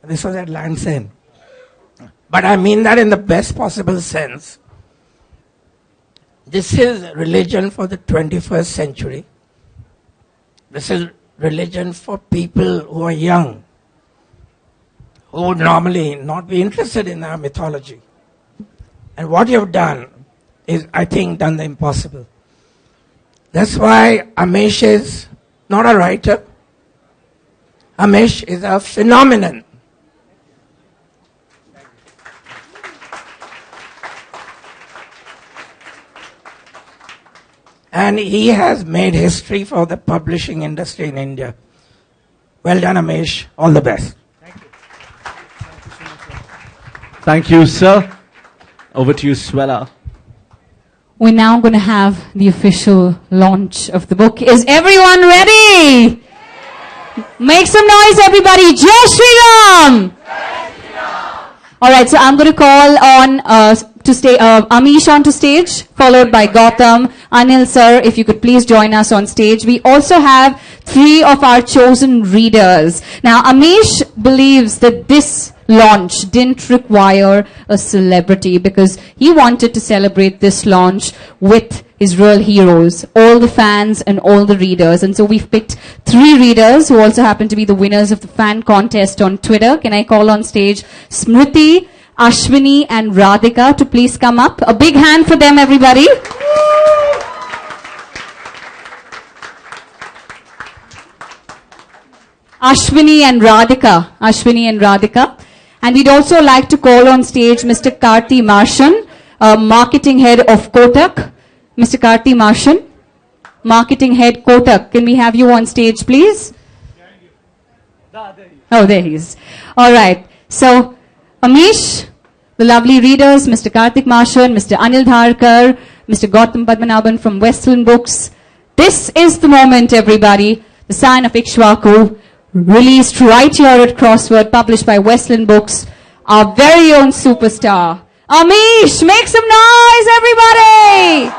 This was at Land's End. But I mean that in the best possible sense. This is religion for the 21st century. This is religion for people who are young, who would normally not be interested in our mythology. And what you have done is, I think, done the impossible. That's why Amesh is not a writer. Amesh is a phenomenon. And he has made history for the publishing industry in India. Well done, Amesh. All the best. Thank you, sir. Over to you, Swela. We're now going to have the official launch of the book. Is everyone ready? Make some noise, everybody. Jai Shri Ram! All right, so I'm going to call on Amish onto stage, followed by Gautam. Anil sir, if you could please join us on stage. We also have 3 of our chosen readers. Now, Amish believes that this launch didn't require a celebrity because he wanted to celebrate this launch with his real heroes, all the fans and all the readers. And so we've picked 3 readers who also happen to be the winners of the fan contest on Twitter. Can I call on stage Smriti, Ashwini and Radhika to please come up? A big hand for them, everybody. Ashwini and Radhika. And we'd also like to call on stage Mr. Karthi Marshan, marketing head of Kotak. Mr. Karthi Marshan, marketing head Kotak. Can we have you on stage, please? Oh, there he is. All right. So, Amish, the lovely readers, Mr. Karthik Marshan, Mr. Anil Dharkar, Mr. Gautam Padmanabhan from Westland Books. This is the moment, everybody. The Scion of Ikshvaku, released right here at Crossword, published by Westland Books. Our very own superstar. Amish, make some noise, everybody!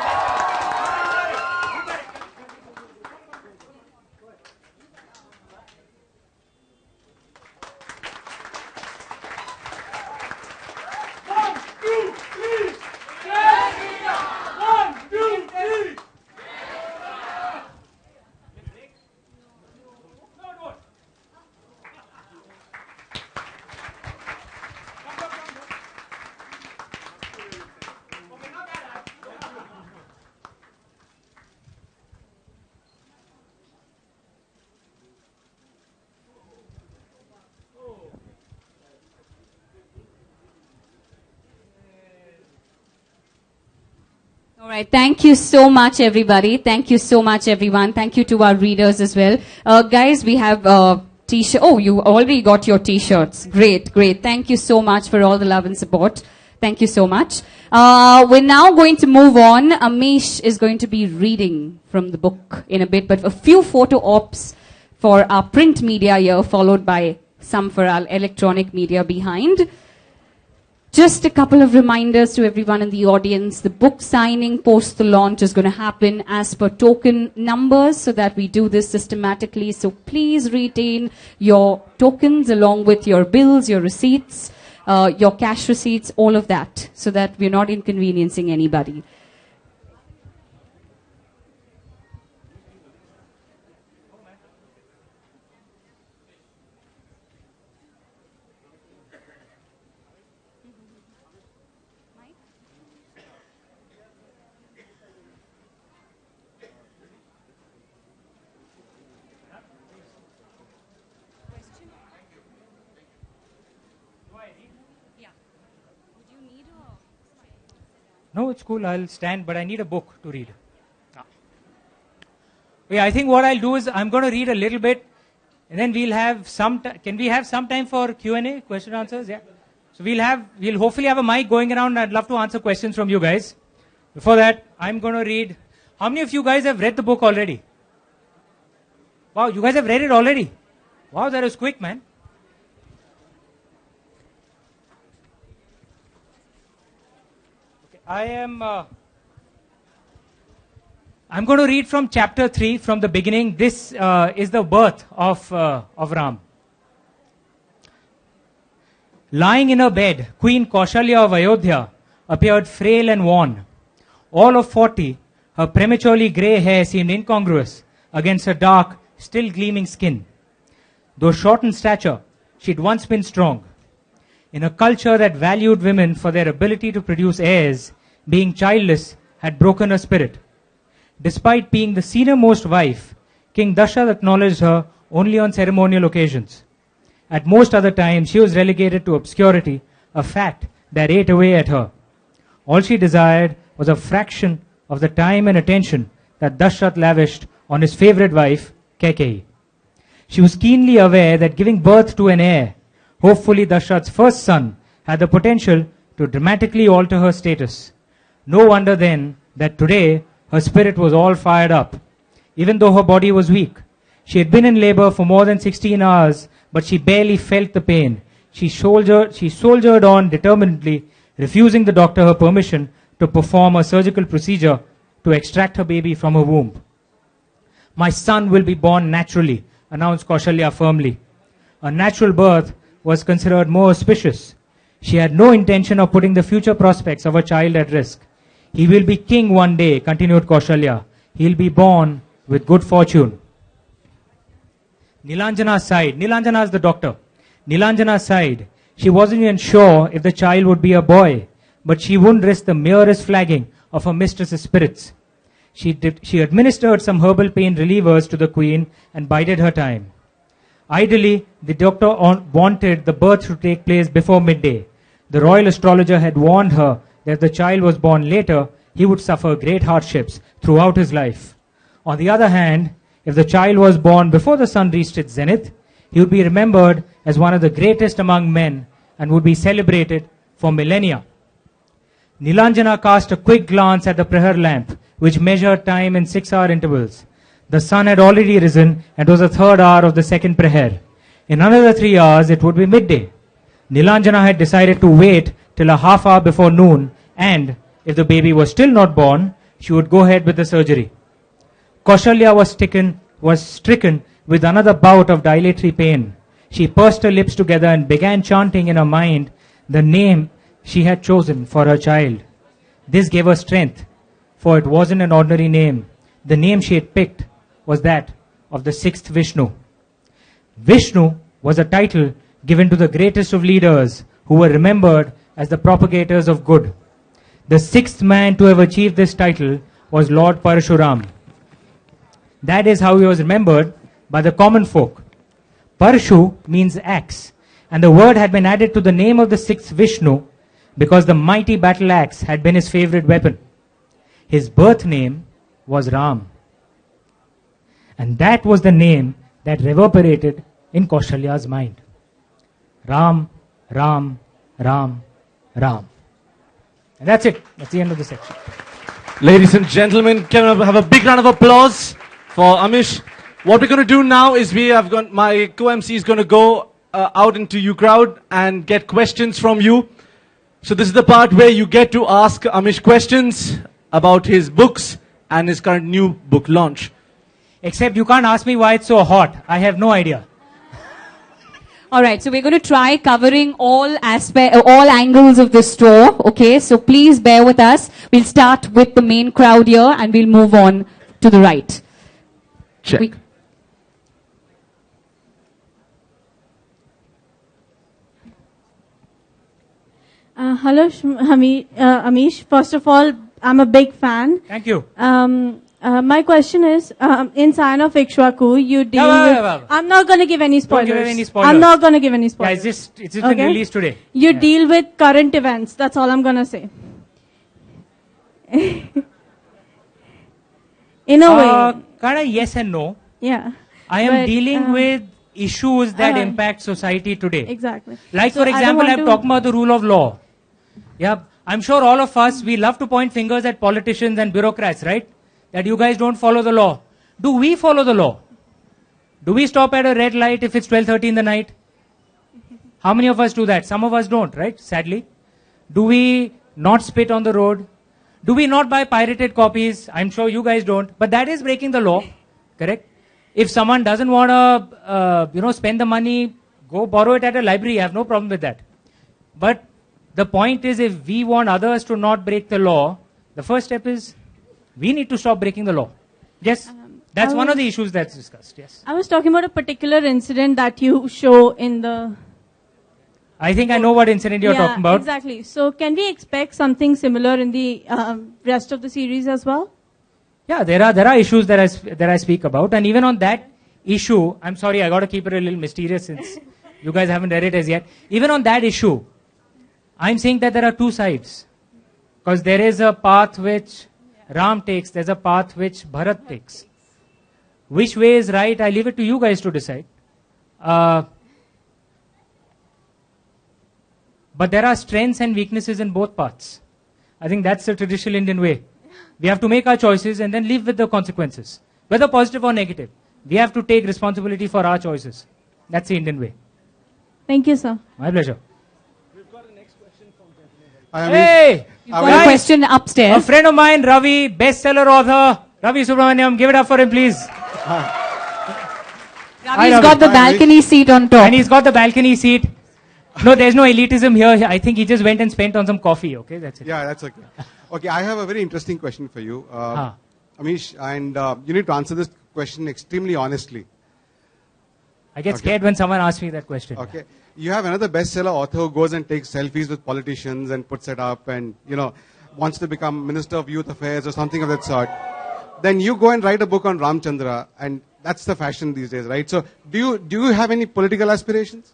All right. Thank you so much, everybody. Thank you so much, everyone. Thank you to our readers as well. Guys, we have t-shirt. Oh, you already got your t-shirts. Great, great. Thank you so much for all the love and support. Thank you so much. We're now going to move on. Amish is going to be reading from the book in a bit, but a few photo ops for our print media here, followed by some for our electronic media behind. Just a couple of reminders to everyone in the audience. The book signing post the launch is going to happen as per token numbers so that we do this systematically. So please retain your tokens along with your bills, your receipts, your cash receipts, all of that, so that we're not inconveniencing anybody. No, it's cool. I'll stand, but I need a book to read. Yeah, I think what I'll do is I'm going to read a little bit, and then we'll have some. Can we have some time for Q&A, question answers? Yeah. So we'll hopefully have a mic going around. I'd love to answer questions from you guys. Before that, I'm going to read. How many of you guys have read the book already? Wow, you guys have read it already. Wow, that was quick, man. I'm going to read from chapter 3 from the beginning. This is the birth of Ram. Lying in her bed, Queen Kaushalya of Ayodhya appeared frail and worn. All of 40, her prematurely grey hair seemed incongruous against her dark, still gleaming skin. Though short in stature, she'd once been strong. In a culture that valued women for their ability to produce heirs, being childless had broken her spirit. Despite being the senior-most wife, King Dasharatha acknowledged her only on ceremonial occasions. At most other times, she was relegated to obscurity, a fact that ate away at her. All she desired was a fraction of the time and attention that Dasharatha lavished on his favorite wife, Kaikeyi. She was keenly aware that giving birth to an heir, hopefully Dasharatha's first son, had the potential to dramatically alter her status. No wonder then that today her spirit was all fired up. Even though her body was weak, she had been in labor for more than 16 hours, but she barely felt the pain. She soldiered on determinedly, refusing the doctor her permission to perform a surgical procedure to extract her baby from her womb. "My son will be born naturally," announced Kaushalya firmly. A natural birth was considered more auspicious. She had no intention of putting the future prospects of her child at risk. "He will be king one day," continued Kaushalya. "He'll be born with good fortune." Nilanjana sighed. Nilanjana is the doctor. Nilanjana sighed. She wasn't even sure if the child would be a boy, but she wouldn't risk the merest flagging of her mistress's spirits. She administered some herbal pain relievers to the queen and bided her time. Ideally, the doctor wanted the birth to take place before midday. The royal astrologer had warned her that if the child was born later, he would suffer great hardships throughout his life. On the other hand, if the child was born before the sun reached its zenith, he would be remembered as one of the greatest among men and would be celebrated for millennia. Nilanjana cast a quick glance at the prayer lamp, which measured time in 6-hour intervals. The sun had already risen and it was the 3rd hour of the second prayer. In another 3 hours, it would be midday. Nilanjana had decided to wait till a half hour before noon, and if the baby was still not born, she would go ahead with the surgery. Kaushalya was stricken with another bout of dilatory pain. She pursed her lips together and began chanting in her mind the name she had chosen for her child. This gave her strength, for it wasn't an ordinary name. The name she had picked was that of the 6th Vishnu. Vishnu was a title given to the greatest of leaders who were remembered as the propagators of good. The 6th man to have achieved this title was Lord Parshuram. That is how he was remembered by the common folk. Parshu means axe, and the word had been added to the name of the 6th Vishnu because the mighty battle axe had been his favorite weapon. His birth name was Ram. And that was the name that reverberated in Kaushalya's mind. Ram, Ram, Ram, Ram. And that's it. That's the end of the section. Ladies and gentlemen, can I have a big round of applause for Amish? What we're going to do now is my co-MC is going to go out into you crowd and get questions from you. So this is the part where you get to ask Amish questions about his books and his current new book launch. Except you can't ask me why it's so hot. I have no idea. All right, so we're going to try covering all angles of the store. Okay, so please bear with us. We'll start with the main crowd here and we'll move on to the right. Check. Hello, Amish. First of all, I'm a big fan. Thank you. My question is, in Scion of Ikshvaku, you deal with... I'm not going to give any spoilers. Don't give any spoilers. I'm not going to give any spoilers. Yeah, it's just been released today. You deal with current events. That's all I'm going to say. In a way. Kind of yes and no. Yeah. I am dealing with issues that impact society today. Exactly. Like, for example, I'm talking about the rule of law. Yeah, I'm sure all of us, we love to point fingers at politicians and bureaucrats, right? That you guys don't follow the law. Do we follow the law? Do we stop at a red light if it's 12:30 in the night? How many of us do that? Some of us don't, right? Sadly. Do we not spit on the road? Do we not buy pirated copies? I'm sure you guys don't. But that is breaking the law, correct? If someone doesn't want to, spend the money, go borrow it at a library. I have no problem with that. But the point is, if we want others to not break the law, the first step is we need to stop breaking the law. Yes, that's one of the issues that's discussed. Yes. I was talking about a particular incident that you show in the... I think I know what incident you're talking about. Exactly. So can we expect something similar in the rest of the series as well? Yeah, there are issues that I speak about, and even on that issue, I'm sorry, I got to keep it a little mysterious since you guys haven't read it as yet. Even on that issue, I'm saying that there are two sides, because there is a path which Ram takes, there's a path which Bharat takes. Which way is right? I leave it to you guys to decide. But there are strengths and weaknesses in both paths. I think that's the traditional Indian way. We have to make our choices and then live with the consequences, whether positive or negative. We have to take responsibility for our choices. That's the Indian way. Thank you, sir. My pleasure. Hey! You've got a question upstairs. A friend of mine, Ravi, bestseller author, Ravi Subramaniam. Give it up for him, please. Ravi's got the balcony seat on top. And he's got the balcony seat. No, there's no elitism here. I think he just went and spent on some coffee. Okay, that's it. Yeah, that's okay. Okay, I have a very interesting question for you, Amish, and you need to answer this question extremely honestly. I get scared when someone asks me that question. Okay, you have another bestseller author who goes and takes selfies with politicians and puts it up, and wants to become Minister of Youth Affairs or something of that sort. Then you go and write a book on Ramchandra, and that's the fashion these days, right? So, do you have any political aspirations?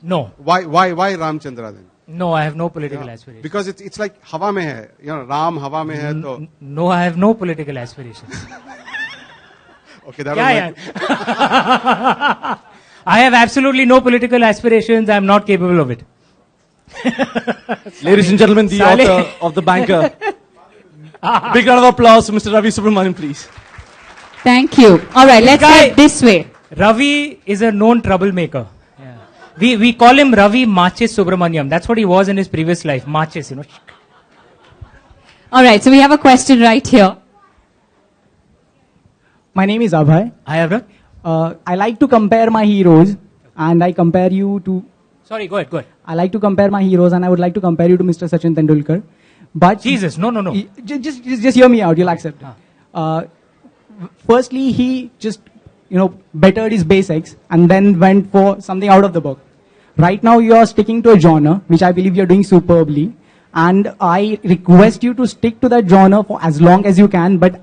No. Why Ramchandra then? No, I have no political aspirations. Because it's like hawa mein hai. Ram hawa mein hai to. No, I have no political aspirations. Okay, that was I have absolutely no political aspirations. I am not capable of it. Ladies and gentlemen, the author of The Banker. Big round of applause for Mr. Ravi Subramaniam, please. Thank you. All right, let's head this way. Ravi is a known troublemaker. We call him Ravi Machis Subramaniam. That's what he was in his previous life. Machis, All right, so we have a question right here. My name is Abhay. Hi, Abhay. I like to compare my heroes, and I compare you to... Sorry, go ahead. I like to compare my heroes, and I would like to compare you to Mr. Sachin Tendulkar. But Jesus, no. Just hear me out. You'll accept. Firstly, he just, bettered his basics, and then went for something out of the book. Right now, you are sticking to a genre, which I believe you are doing superbly. And I request you to stick to that genre for as long as you can. But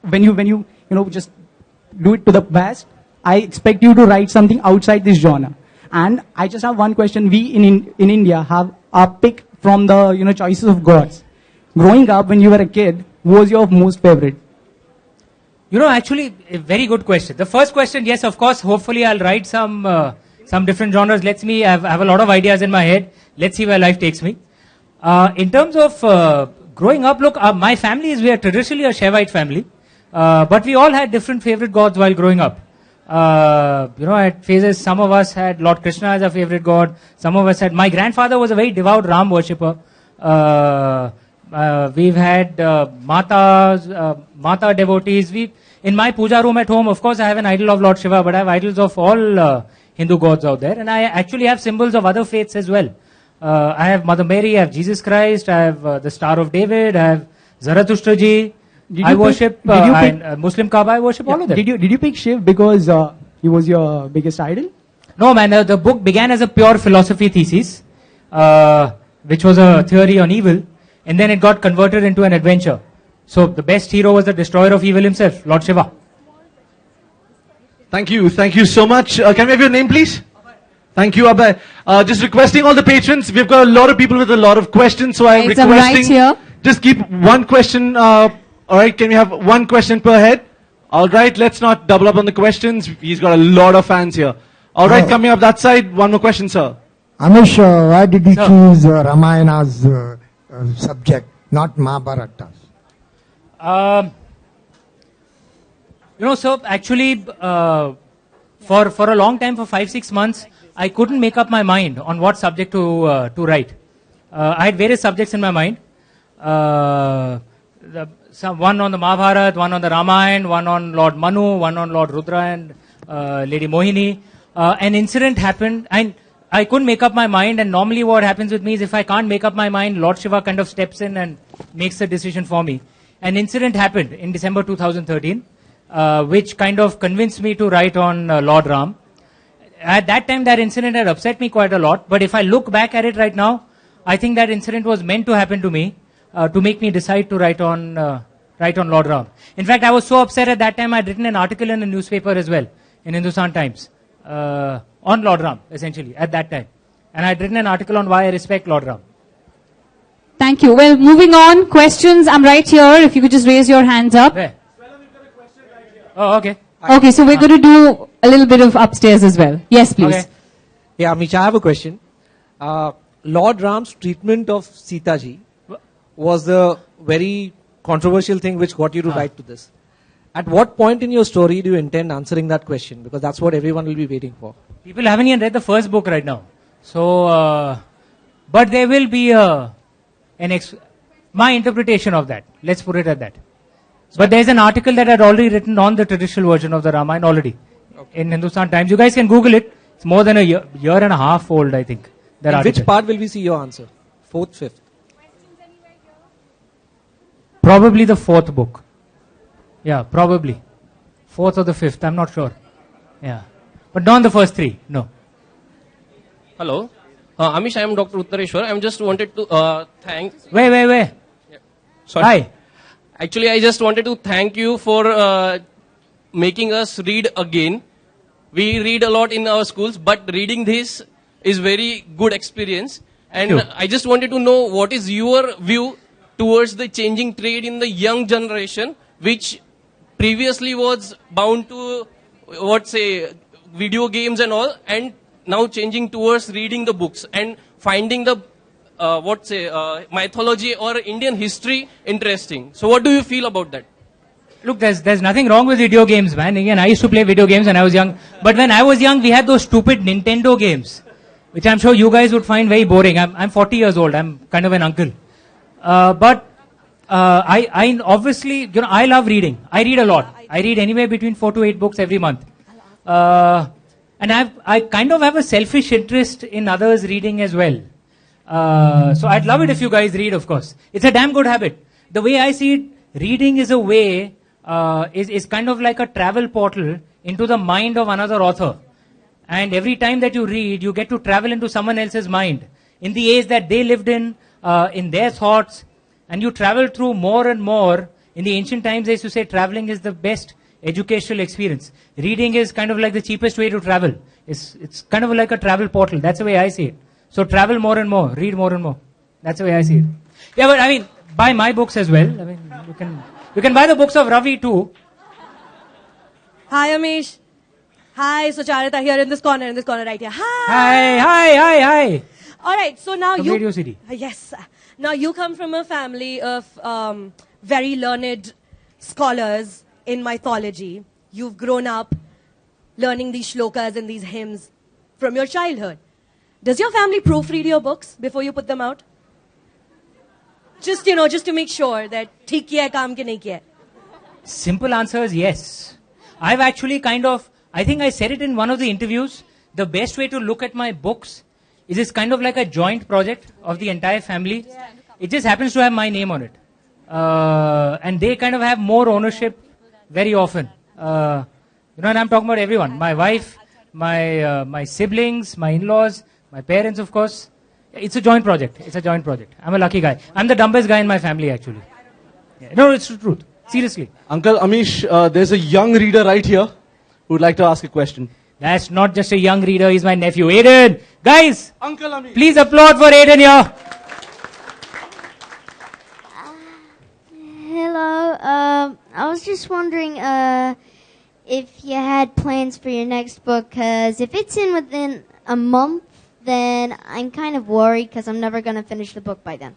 when you just do it to the best, I expect you to write something outside this genre. And I just have one question. We in India have our pick from the choices of gods. Growing up, when you were a kid, who was your most favorite? Actually, a very good question. The first question, yes, of course. Hopefully, I'll write some different genres. I have a lot of ideas in my head. Let's see where life takes me. In terms of growing up, look, my family we are traditionally a Shaivite family, but we all had different favorite gods while growing up. At phases, some of us had Lord Krishna as a favorite god. Some of us had. My grandfather was a very devout Ram worshipper. We've had Mata devotees. In my puja room at home, of course, I have an idol of Lord Shiva, but I have idols of all Hindu gods out there. And I actually have symbols of other faiths as well. I have Mother Mary, I have Jesus Christ, I have the Star of David, I have Zarathustra ji. I worship Muslim Kaaba, I worship all of them. Did you pick Shiv because he was your biggest idol? No, man. The book began as a pure philosophy thesis, which was a theory on evil. And then it got converted into an adventure. So the best hero was the destroyer of evil himself, Lord Shiva. Thank you so much. Can we have your name, please? Thank you, Abhay. Just requesting all the patrons. We've got a lot of people with a lot of questions, so I'm requesting. Right here. Just keep one question. All right, can we have one question per head? All right, let's not double up on the questions. He's got a lot of fans here. All right, coming up that side, one more question, sir. Amish, why did you choose Ramayana's subject, not Mahabharata's? So actually, for a long time, for 5-6 months, I couldn't make up my mind on what subject to write. I had various subjects in my mind. One on the Mahabharata, one on the Ramayana, one on Lord Manu, one on Lord Rudra and Lady Mohini. An incident happened, and I couldn't make up my mind, and normally what happens with me is if I can't make up my mind, Lord Shiva kind of steps in and makes the decision for me. An incident happened in December 2013, which kind of convinced me to write on Lord Ram. At that time, that incident had upset me quite a lot, but if I look back at it right now, I think that incident was meant to happen to me, to make me decide to write on Lord Ram. In fact, I was so upset at that time, I'd written an article in a newspaper as well, in Hindustan Times, on Lord Ram, essentially, at that time. And I'd written an article on why I respect Lord Ram. Thank you. Well, moving on, questions. I'm right here. If you could just raise your hands up. Where? Oh, okay. Okay, so we're going to do a little bit of upstairs as well. Yes, please. Okay. Yeah, Amish, I have a question. Lord Ram's treatment of Sita ji was the very controversial thing which got you to write to this. At what point in your story do you intend answering that question? Because that's what everyone will be waiting for. People haven't even read the first book right now. So, but there will be my interpretation of that. Let's put it at that. But there's an article that I'd already written on the traditional version of the Ramayana already in Hindustan Times. You guys can Google it. It's more than a year and a half old, I think. In which part will we see your answer? Fourth, fifth? Probably the fourth book. Yeah, probably. Fourth or the fifth, I'm not sure. Yeah. But not the first three, no. Hello. Amish, I am Dr. Uttareshwar. I just wanted to thank... Wait. Yeah. Sorry. Hi. Actually, I just wanted to thank you for making us read again. We read a lot in our schools, but reading this is very good experience. And I just wanted to know what is your view towards the changing trade in the young generation, which previously was bound to, video games and all, and now changing towards reading the books and finding the, mythology or Indian history interesting. So what do you feel about that? Look, there's nothing wrong with video games, man. Again, I used to play video games when I was young. But when I was young, we had those stupid Nintendo games, which I'm sure you guys would find very boring. I'm 40 years old. I'm kind of an uncle. But I obviously, I love reading. I read a lot. I read anywhere between 4 to 8 books every month. And I kind of have a selfish interest in others reading as well. So I'd love it if you guys read, of course. It's a damn good habit. The way I see it, reading is a way, is kind of like a travel portal into the mind of another author. And every time that you read, you get to travel into someone else's mind, in the age that they lived in their thoughts, and you travel through more and more. In the ancient times, they used to say traveling is the best educational experience. Reading is kind of like the cheapest way to travel. It's kind of like a travel portal. That's the way I see it. So travel more and more, read more and more. That's the way I see it. Yeah, but I mean, buy my books as well. I mean, you can buy the books of Ravi too. Hi, Amish. Hi, Sucharita here in this corner right here. Hi. Hi. All right, so now From you... Radio City. Yes. Now you come from a family of very learned scholars in mythology. You've grown up learning these shlokas and these hymns from your childhood. Does your family proofread your books before you put them out? Just to make sure that theek kiya hai, kaam ke nahi kiya hai. Simple answer is yes. I've actually I think I said it in one of the interviews, the best way to look at my books is it's kind of like a joint project of the entire family. It just happens to have my name on it. And they kind of have more ownership very often. And I'm talking about everyone. My wife, my siblings, my in-laws, my parents, of course. It's a joint project. I'm a lucky guy. I'm the dumbest guy in my family, actually. Yeah. No, it's the truth. Seriously. Uncle Amish, there's a young reader right here who would like to ask a question. That's not just a young reader. He's my nephew. Aiden! Guys! Uncle Amish. Please applaud for Aiden here. Hello. I was just wondering if you had plans for your next book, because if it's in within a month, then I'm kind of worried because I'm never going to finish the book by then.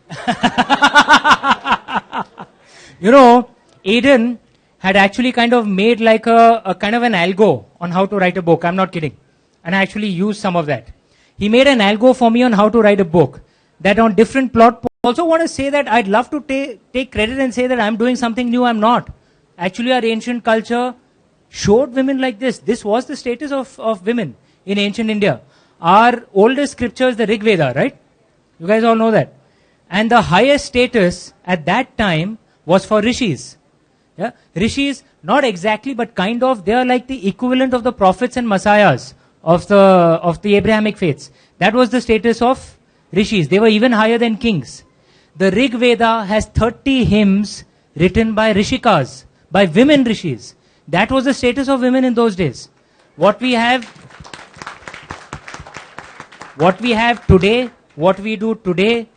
Aiden had actually kind of made like a kind of an algo on how to write a book. I'm not kidding. And I actually used some of that. He made an algo for me on how to write a book. That on different plot. Also want to say that I'd love to take credit and say that I'm doing something new. I'm not. Actually, our ancient culture showed women like this. This was the status of women in ancient India. our oldest scripture is the Rig Veda, right? You guys all know that. And the highest status at that time was for rishis. Yeah? Rishis, not exactly, but kind of, they are like the equivalent of the prophets and messiahs of the Abrahamic faiths. That was the status of rishis. They were even higher than kings. The Rig Veda has 30 hymns written by rishikas, by women rishis. That was the status of women in those days. What we have today, what we do today,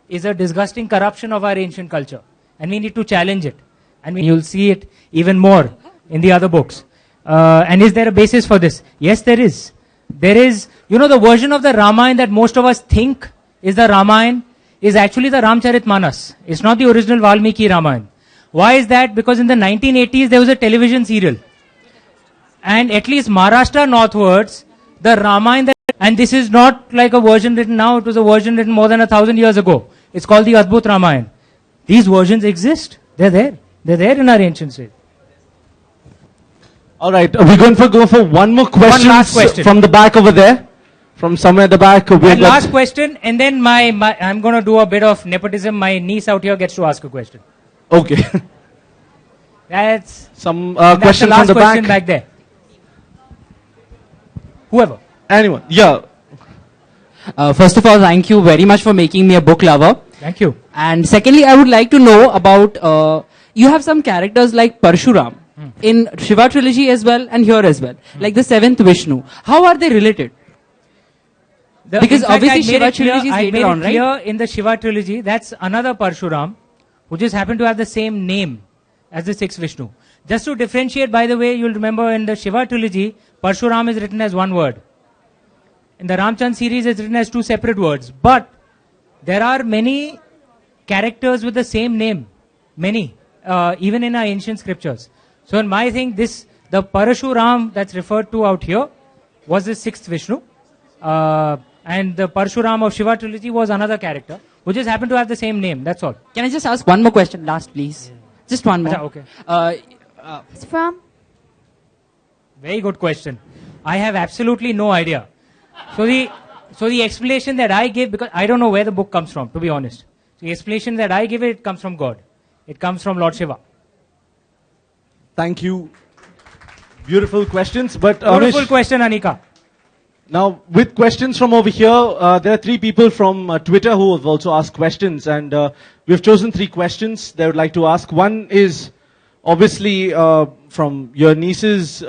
is a disgusting corruption of our ancient culture. And we need to challenge it. And you'll see it even more in the other books. And is there a basis for this? Yes, there is. There is, the version of the Ramayana that most of us think is the Ramayana is actually the Ramcharitmanas. It's not the original Valmiki Ramayana. Why is that? Because in the 1980s, there was a television serial. And at least Maharashtra northwards, the Ramayana, and this is not like a version written now, it was a version written more than 1,000 years ago. It's called the Adbhut Ramayana. These versions exist. They're there. They're there in our ancient state. All right, we're going to go for one more question, last question from the back over there. From somewhere at the back. One last question, and then I'm going to do a bit of nepotism. My niece out here gets to ask a question. Okay. That's some that's question the last from the question back. back there. Whoever. Anyone. Yeah. First of all, thank you very much for making me a book lover. Thank you. And secondly, I would like to know about, you have some characters like Parshuram in Shiva trilogy as well and here as well. Like the seventh Vishnu. How are they related? Because In fact, obviously I made Shiva it clear- trilogy is I later made on, it right? clear in the Shiva trilogy, that's another Parshuram, who just happened to have the same name as the sixth Vishnu. Just to differentiate, by the way, you'll remember in the Shiva trilogy, Parshuram is written as one word. In the Ramchand series, it's written as two separate words. But there are many characters with the same name. Many. Even in our ancient scriptures. So in my thing, the Parashuram that's referred to out here was the sixth Vishnu. And the Parshuram of Shiva trilogy was another character, who just happened to have the same name. That's all. Can I just ask one more question last, please? Just one more. Acha, okay. It's from? Very good question. I have absolutely no idea. So the explanation that I give, because I don't know where the book comes from, to be honest. The explanation that I give it comes from God. It comes from Lord Shiva. Thank you. Beautiful questions. But Beautiful Amish, question, Anika. now, with questions from over here, there are three people from Twitter who have also asked questions, and we've chosen three questions they would like to ask. One is obviously from your nieces,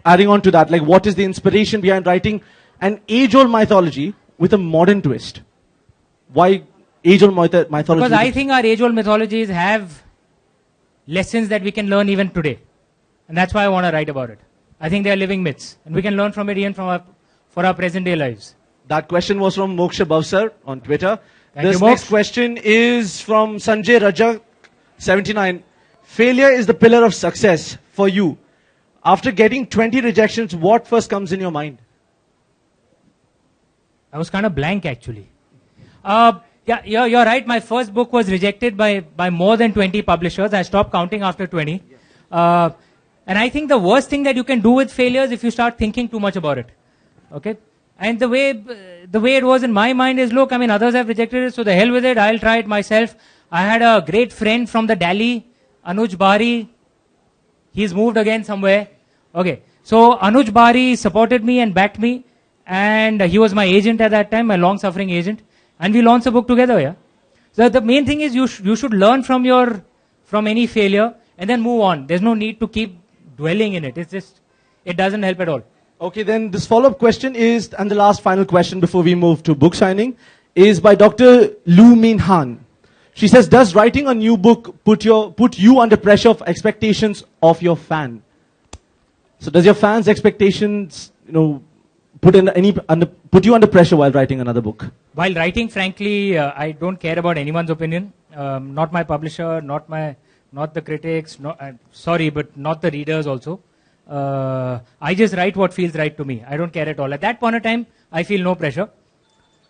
adding on to that, like what is the inspiration behind writing an age-old mythology with a modern twist? Why age-old mythology? Because I think our age-old mythologies have lessons that we can learn even today. And that's why I want to write about it. I think they are living myths. And we can learn from it even for our present day lives. That question was from Moksha Bhavsar on Twitter. Thank This you, Moksh. next question is from Sanjay Rajak, 79. Failure is the pillar of success for you. After getting 20 rejections, what first comes in your mind? I was kind of blank actually. Yeah, you're right. My first book was rejected by more than 20 publishers. I stopped counting after 20. And I think the worst thing that you can do with failure is if you start thinking too much about it. Okay? And the way it was in my mind is, look, I mean, others have rejected it, so the hell with it. I'll try it myself. I had a great friend from the Delhi, Anuj Bari. He's moved again somewhere. Okay. So Anuj Bari supported me and backed me. And he was my agent at that time, my long-suffering agent. And we launched a book together, yeah. So the main thing is you should learn from any failure and then move on. There's no need to keep dwelling in it. It doesn't help at all. Okay, then this follow-up question is, and the last final question before we move to book signing, is by Dr. Lu Min Han. She says, does writing a new book put you under pressure of expectations of your fan? So does your fans' expectations, put you under pressure while writing another book? While writing, frankly, I don't care about anyone's opinion. Not my publisher, not the critics, sorry, but not the readers also. I just write what feels right to me. I don't care at all. At that point of time, I feel no pressure.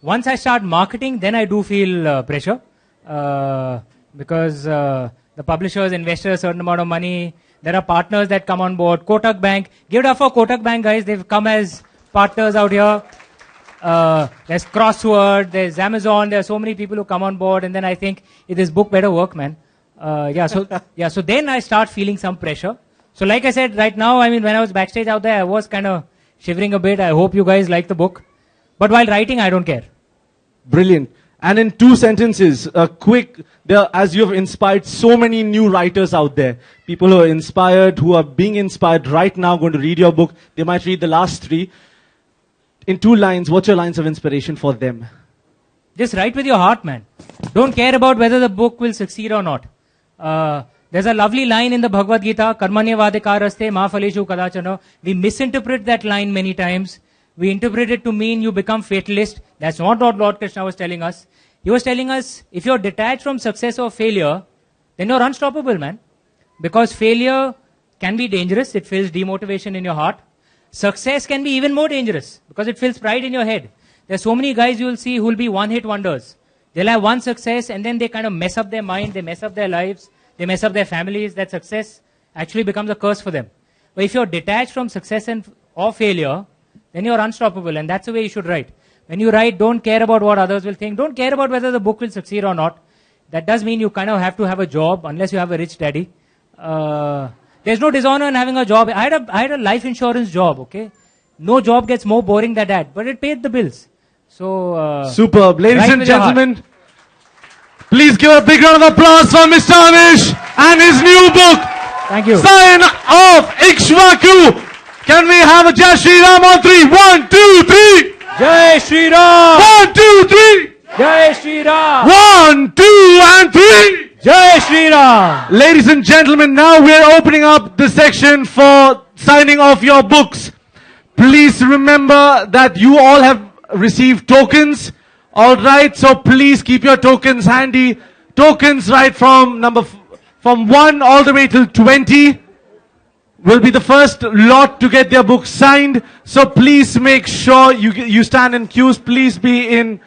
Once I start marketing, then I do feel pressure. Because the publishers invest a certain amount of money. There are partners that come on board. Kotak Bank. Give it up for Kotak Bank, guys. They've come as partners out here. There's Crossword, there's Amazon, there are so many people who come on board, and then I think, this book better work, man. So then I start feeling some pressure. So like I said, right now, I mean, when I was backstage out there, I was kind of shivering a bit. I hope you guys like the book. But while writing, I don't care. Brilliant. And in 2 sentences, as you have inspired so many new writers out there, people who are inspired, who are being inspired right now, going to read your book, they might read the last 3. In 2 lines, what's your lines of inspiration for them? Just write with your heart, man. Don't care about whether the book will succeed or not. There's a lovely line in the Bhagavad Gita, Karmanya vadikaraste ma phaleshu kadachana. We misinterpret that line many times. We interpret it to mean you become fatalist. That's not what Lord Krishna was telling us. He was telling us, if you're detached from success or failure, then you're unstoppable, man. Because failure can be dangerous. It fills demotivation in your heart. Success can be even more dangerous because it fills pride in your head. There's so many guys you will see who will be one-hit wonders. They'll have one success and then they kind of mess up their mind, they mess up their lives, they mess up their families. That success actually becomes a curse for them. But if you're detached from success or failure, then you're unstoppable, and that's the way you should write. When you write, don't care about what others will think. Don't care about whether the book will succeed or not. That does mean you kind of have to have a job, unless you have a rich daddy. There's no dishonor in having a job. I had a life insurance job, okay? No job gets more boring than that, but it paid the bills. So, superb. Ladies and gentlemen, please give a big round of applause for Mr. Amish and his new book. Thank you. Scion of Ikshvaku. Can we have a Jai Shri Ram on 3? 1, 2, 3. Jai Shri Ram. 1, 2, 3. Jai Shri Ram. 1, 2, and 3. Jai Shri Ram. Ladies and gentlemen, now we're opening up the section for signing off your books. Please remember that you all have received tokens. All right, so please keep your tokens handy. Tokens right from 1 all the way till 20 will be the first lot to get their books signed. So please make sure you stand in queues. Please be in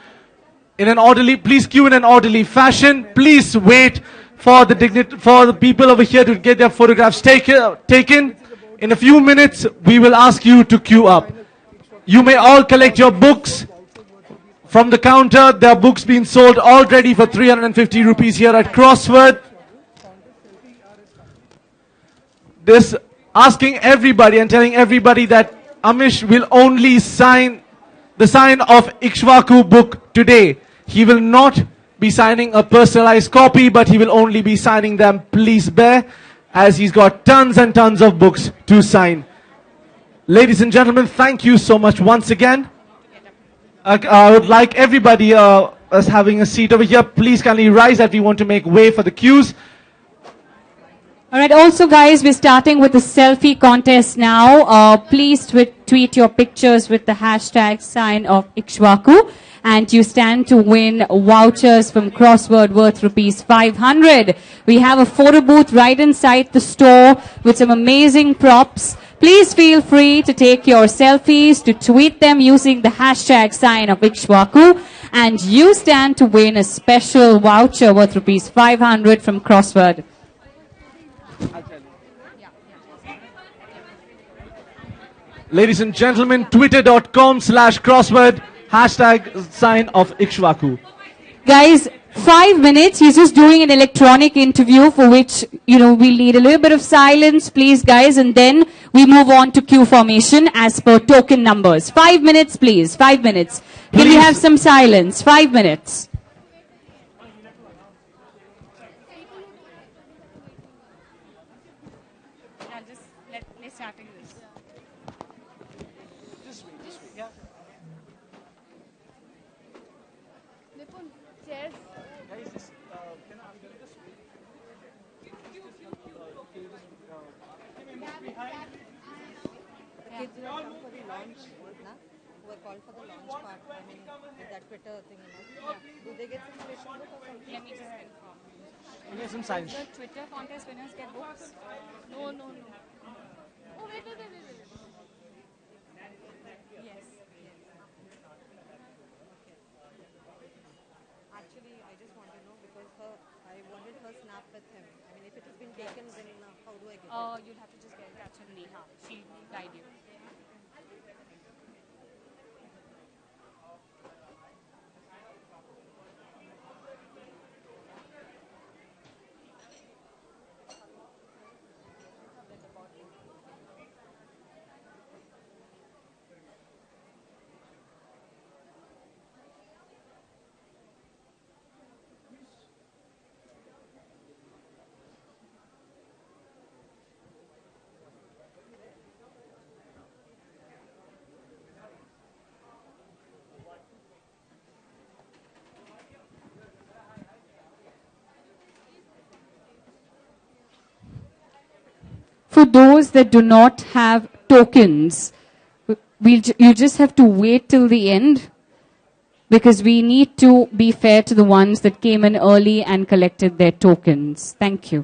an orderly. Please queue in an orderly fashion. Please wait for the people over here to get their photographs taken. In a few minutes, we will ask you to queue up. You may all collect your books from the counter. There are books being sold already for 350 rupees here at Crossword. This asking everybody and telling everybody that Amish will only sign the Scion of Ikshvaku book today. He will not be signing a personalized copy, but he will only be signing them. Please bear, as he's got tons and tons of books to sign. Ladies and gentlemen, thank you so much once again. I would like everybody us having a seat over here. Please kindly rise as we want to make way for the queues. Alright, also guys, we're starting with the selfie contest now. Please tweet your pictures with the hashtag Scion of Ikshvaku. And you stand to win vouchers from Crossword worth rupees 500. We have a photo booth right inside the store with some amazing props. Please feel free to take your selfies, to tweet them using the hashtag Scion of Ikshvaku. And you stand to win a special voucher worth rupees 500 from Crossword. Ladies and gentlemen, twitter.com/crossword, hashtag Scion of Ikshvaku. Guys, 5 minutes. He's just doing an electronic interview for which, we'll need a little bit of silence, please, guys. And then we move on to queue formation as per token numbers. 5 minutes, please. 5 minutes. Can we have some silence? 5 minutes. Some signs. The Twitter contest winners get books? No. Oh, wait. Yes. Actually, I just want to know because I wanted her snap with him. I mean, if it has been taken, then how do I get it? You'll have to just get in touch with Neha. She'll guide you. for those that do not have tokens, you just have to wait till the end, because we need to be fair to the ones that came in early and collected their tokens. Thank you.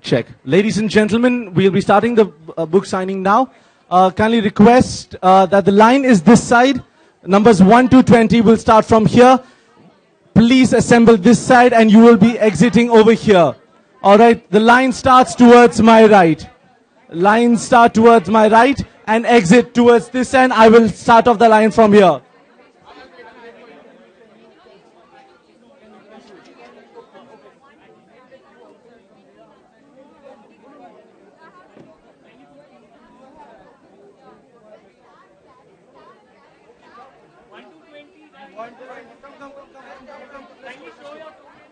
Check. Ladies and gentlemen, we'll be starting the book signing now. Kindly request that the line is this side. Numbers 1 to 20 will start from here. Please assemble this side and you will be exiting over here. Alright, the line starts towards my right. Line start towards my right and exit towards this end. I will start off the line from here.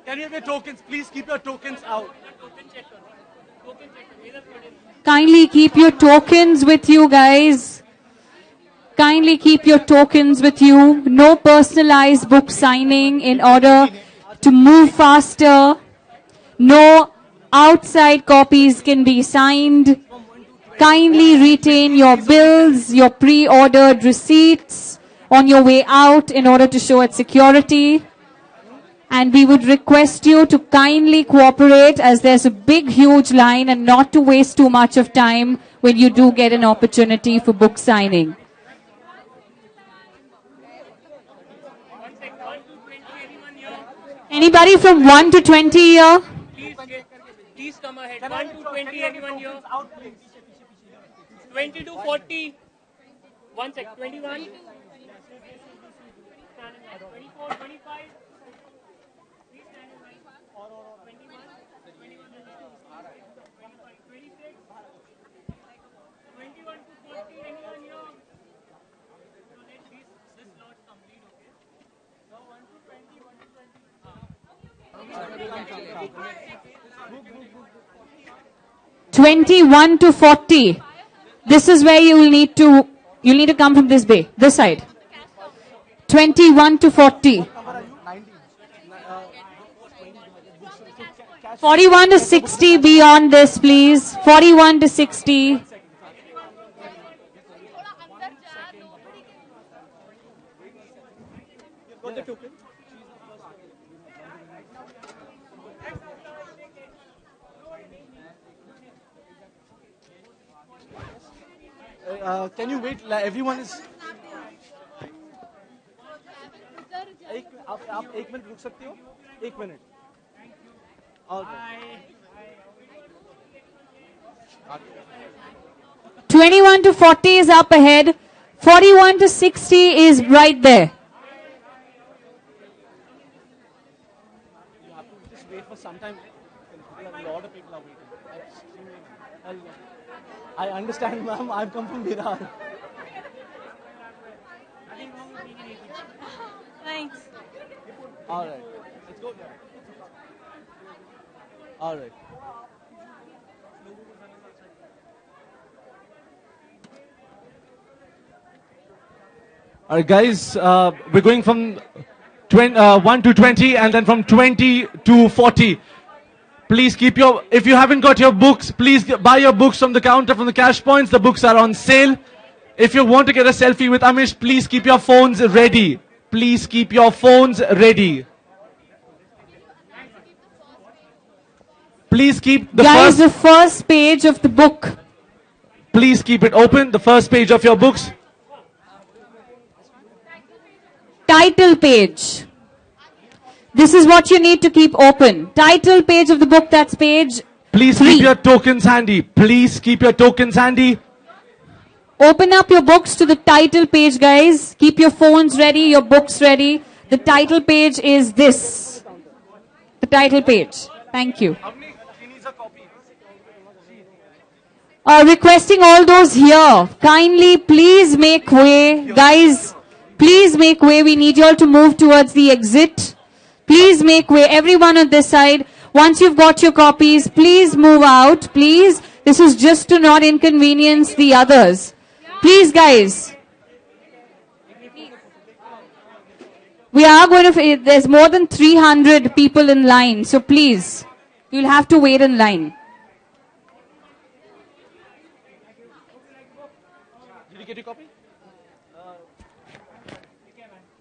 Can you have your tokens? Please keep your tokens out. Kindly keep your tokens with you, guys. Kindly keep your tokens with you. No personalized book signing in order to move faster. No outside copies can be signed. Kindly retain your bills, your pre-ordered receipts on your way out in order to show its security. And we would request you to kindly cooperate as there's a big, huge line and not to waste too much of time when you do get an opportunity for book signing. Anybody from 1 to 20 here? Please come ahead. 1 to 20, anyone here? 20 to 40. 1 sec. 21. 24, 25. Twenty-one to 40. This is where you'll need to come from this side. 21 to 40. 41 to 60 beyond this, please. 41 to 60. Can you wait? Everyone is. आप 1 minute रुक सकते हो? 1 minute. Okay. 21 to 40 is up ahead. 41 to 60 is right there. You have to just wait for some time. A lot of people are waiting. I understand, ma'am. I've come from Virar. Thanks. All right. Let's go. All right. All right, guys. We're going from 1 to 20 and then from 20 to 40. Please keep if you haven't got your books, please buy your books from the counter, from the cash points. The books are on sale. If you want to get a selfie with Amish, please keep your phones ready. Please keep your phones ready. Please keep the first page of the book. Please keep it open, the first page of your books. Title page. This is what you need to keep open. Title page of the book, that's page Please 3. keep your tokens handy. Please keep your tokens handy. Open up your books to the title page, guys. Keep your phones ready, your books ready. The title page is this. The title page. Thank you. Requesting all those here, kindly please make way. Guys, please make way. We need you all to move towards the exit. Please make way. Everyone on this side. Once you've got your copies, please move out. Please. This is just to not inconvenience the others. Please, guys. We are going to, there's more than 300 people in line. So please, you'll have to wait in line. Did you get your copy?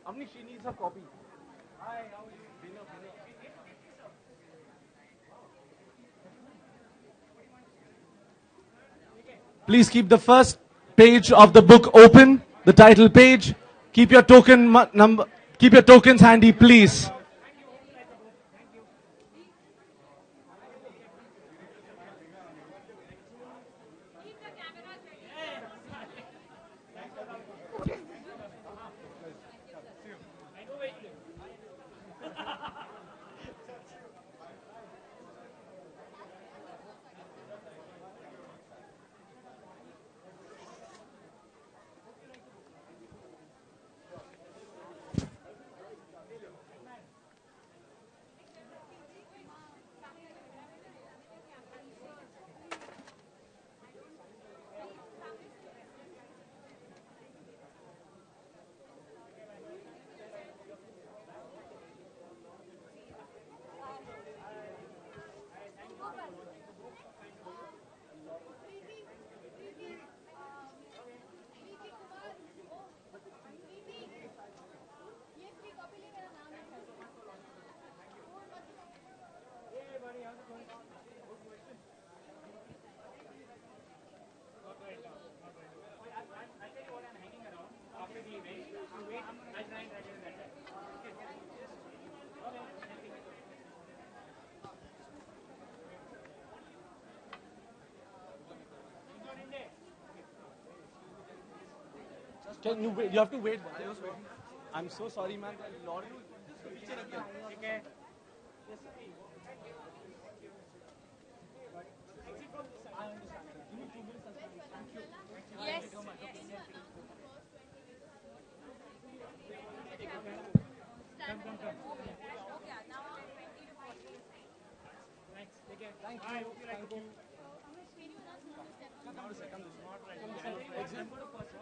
Amni, she needs her copy. Please keep the first page of the book open, the title page. Keep your keep your tokens handy, please. You have to wait. I'm so sorry, man. Lord,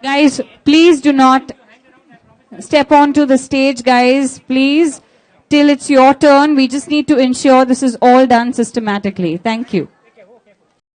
Guys, please do not step onto the stage, guys. Please, till it's your turn. We just need to ensure this is all done systematically. Thank you.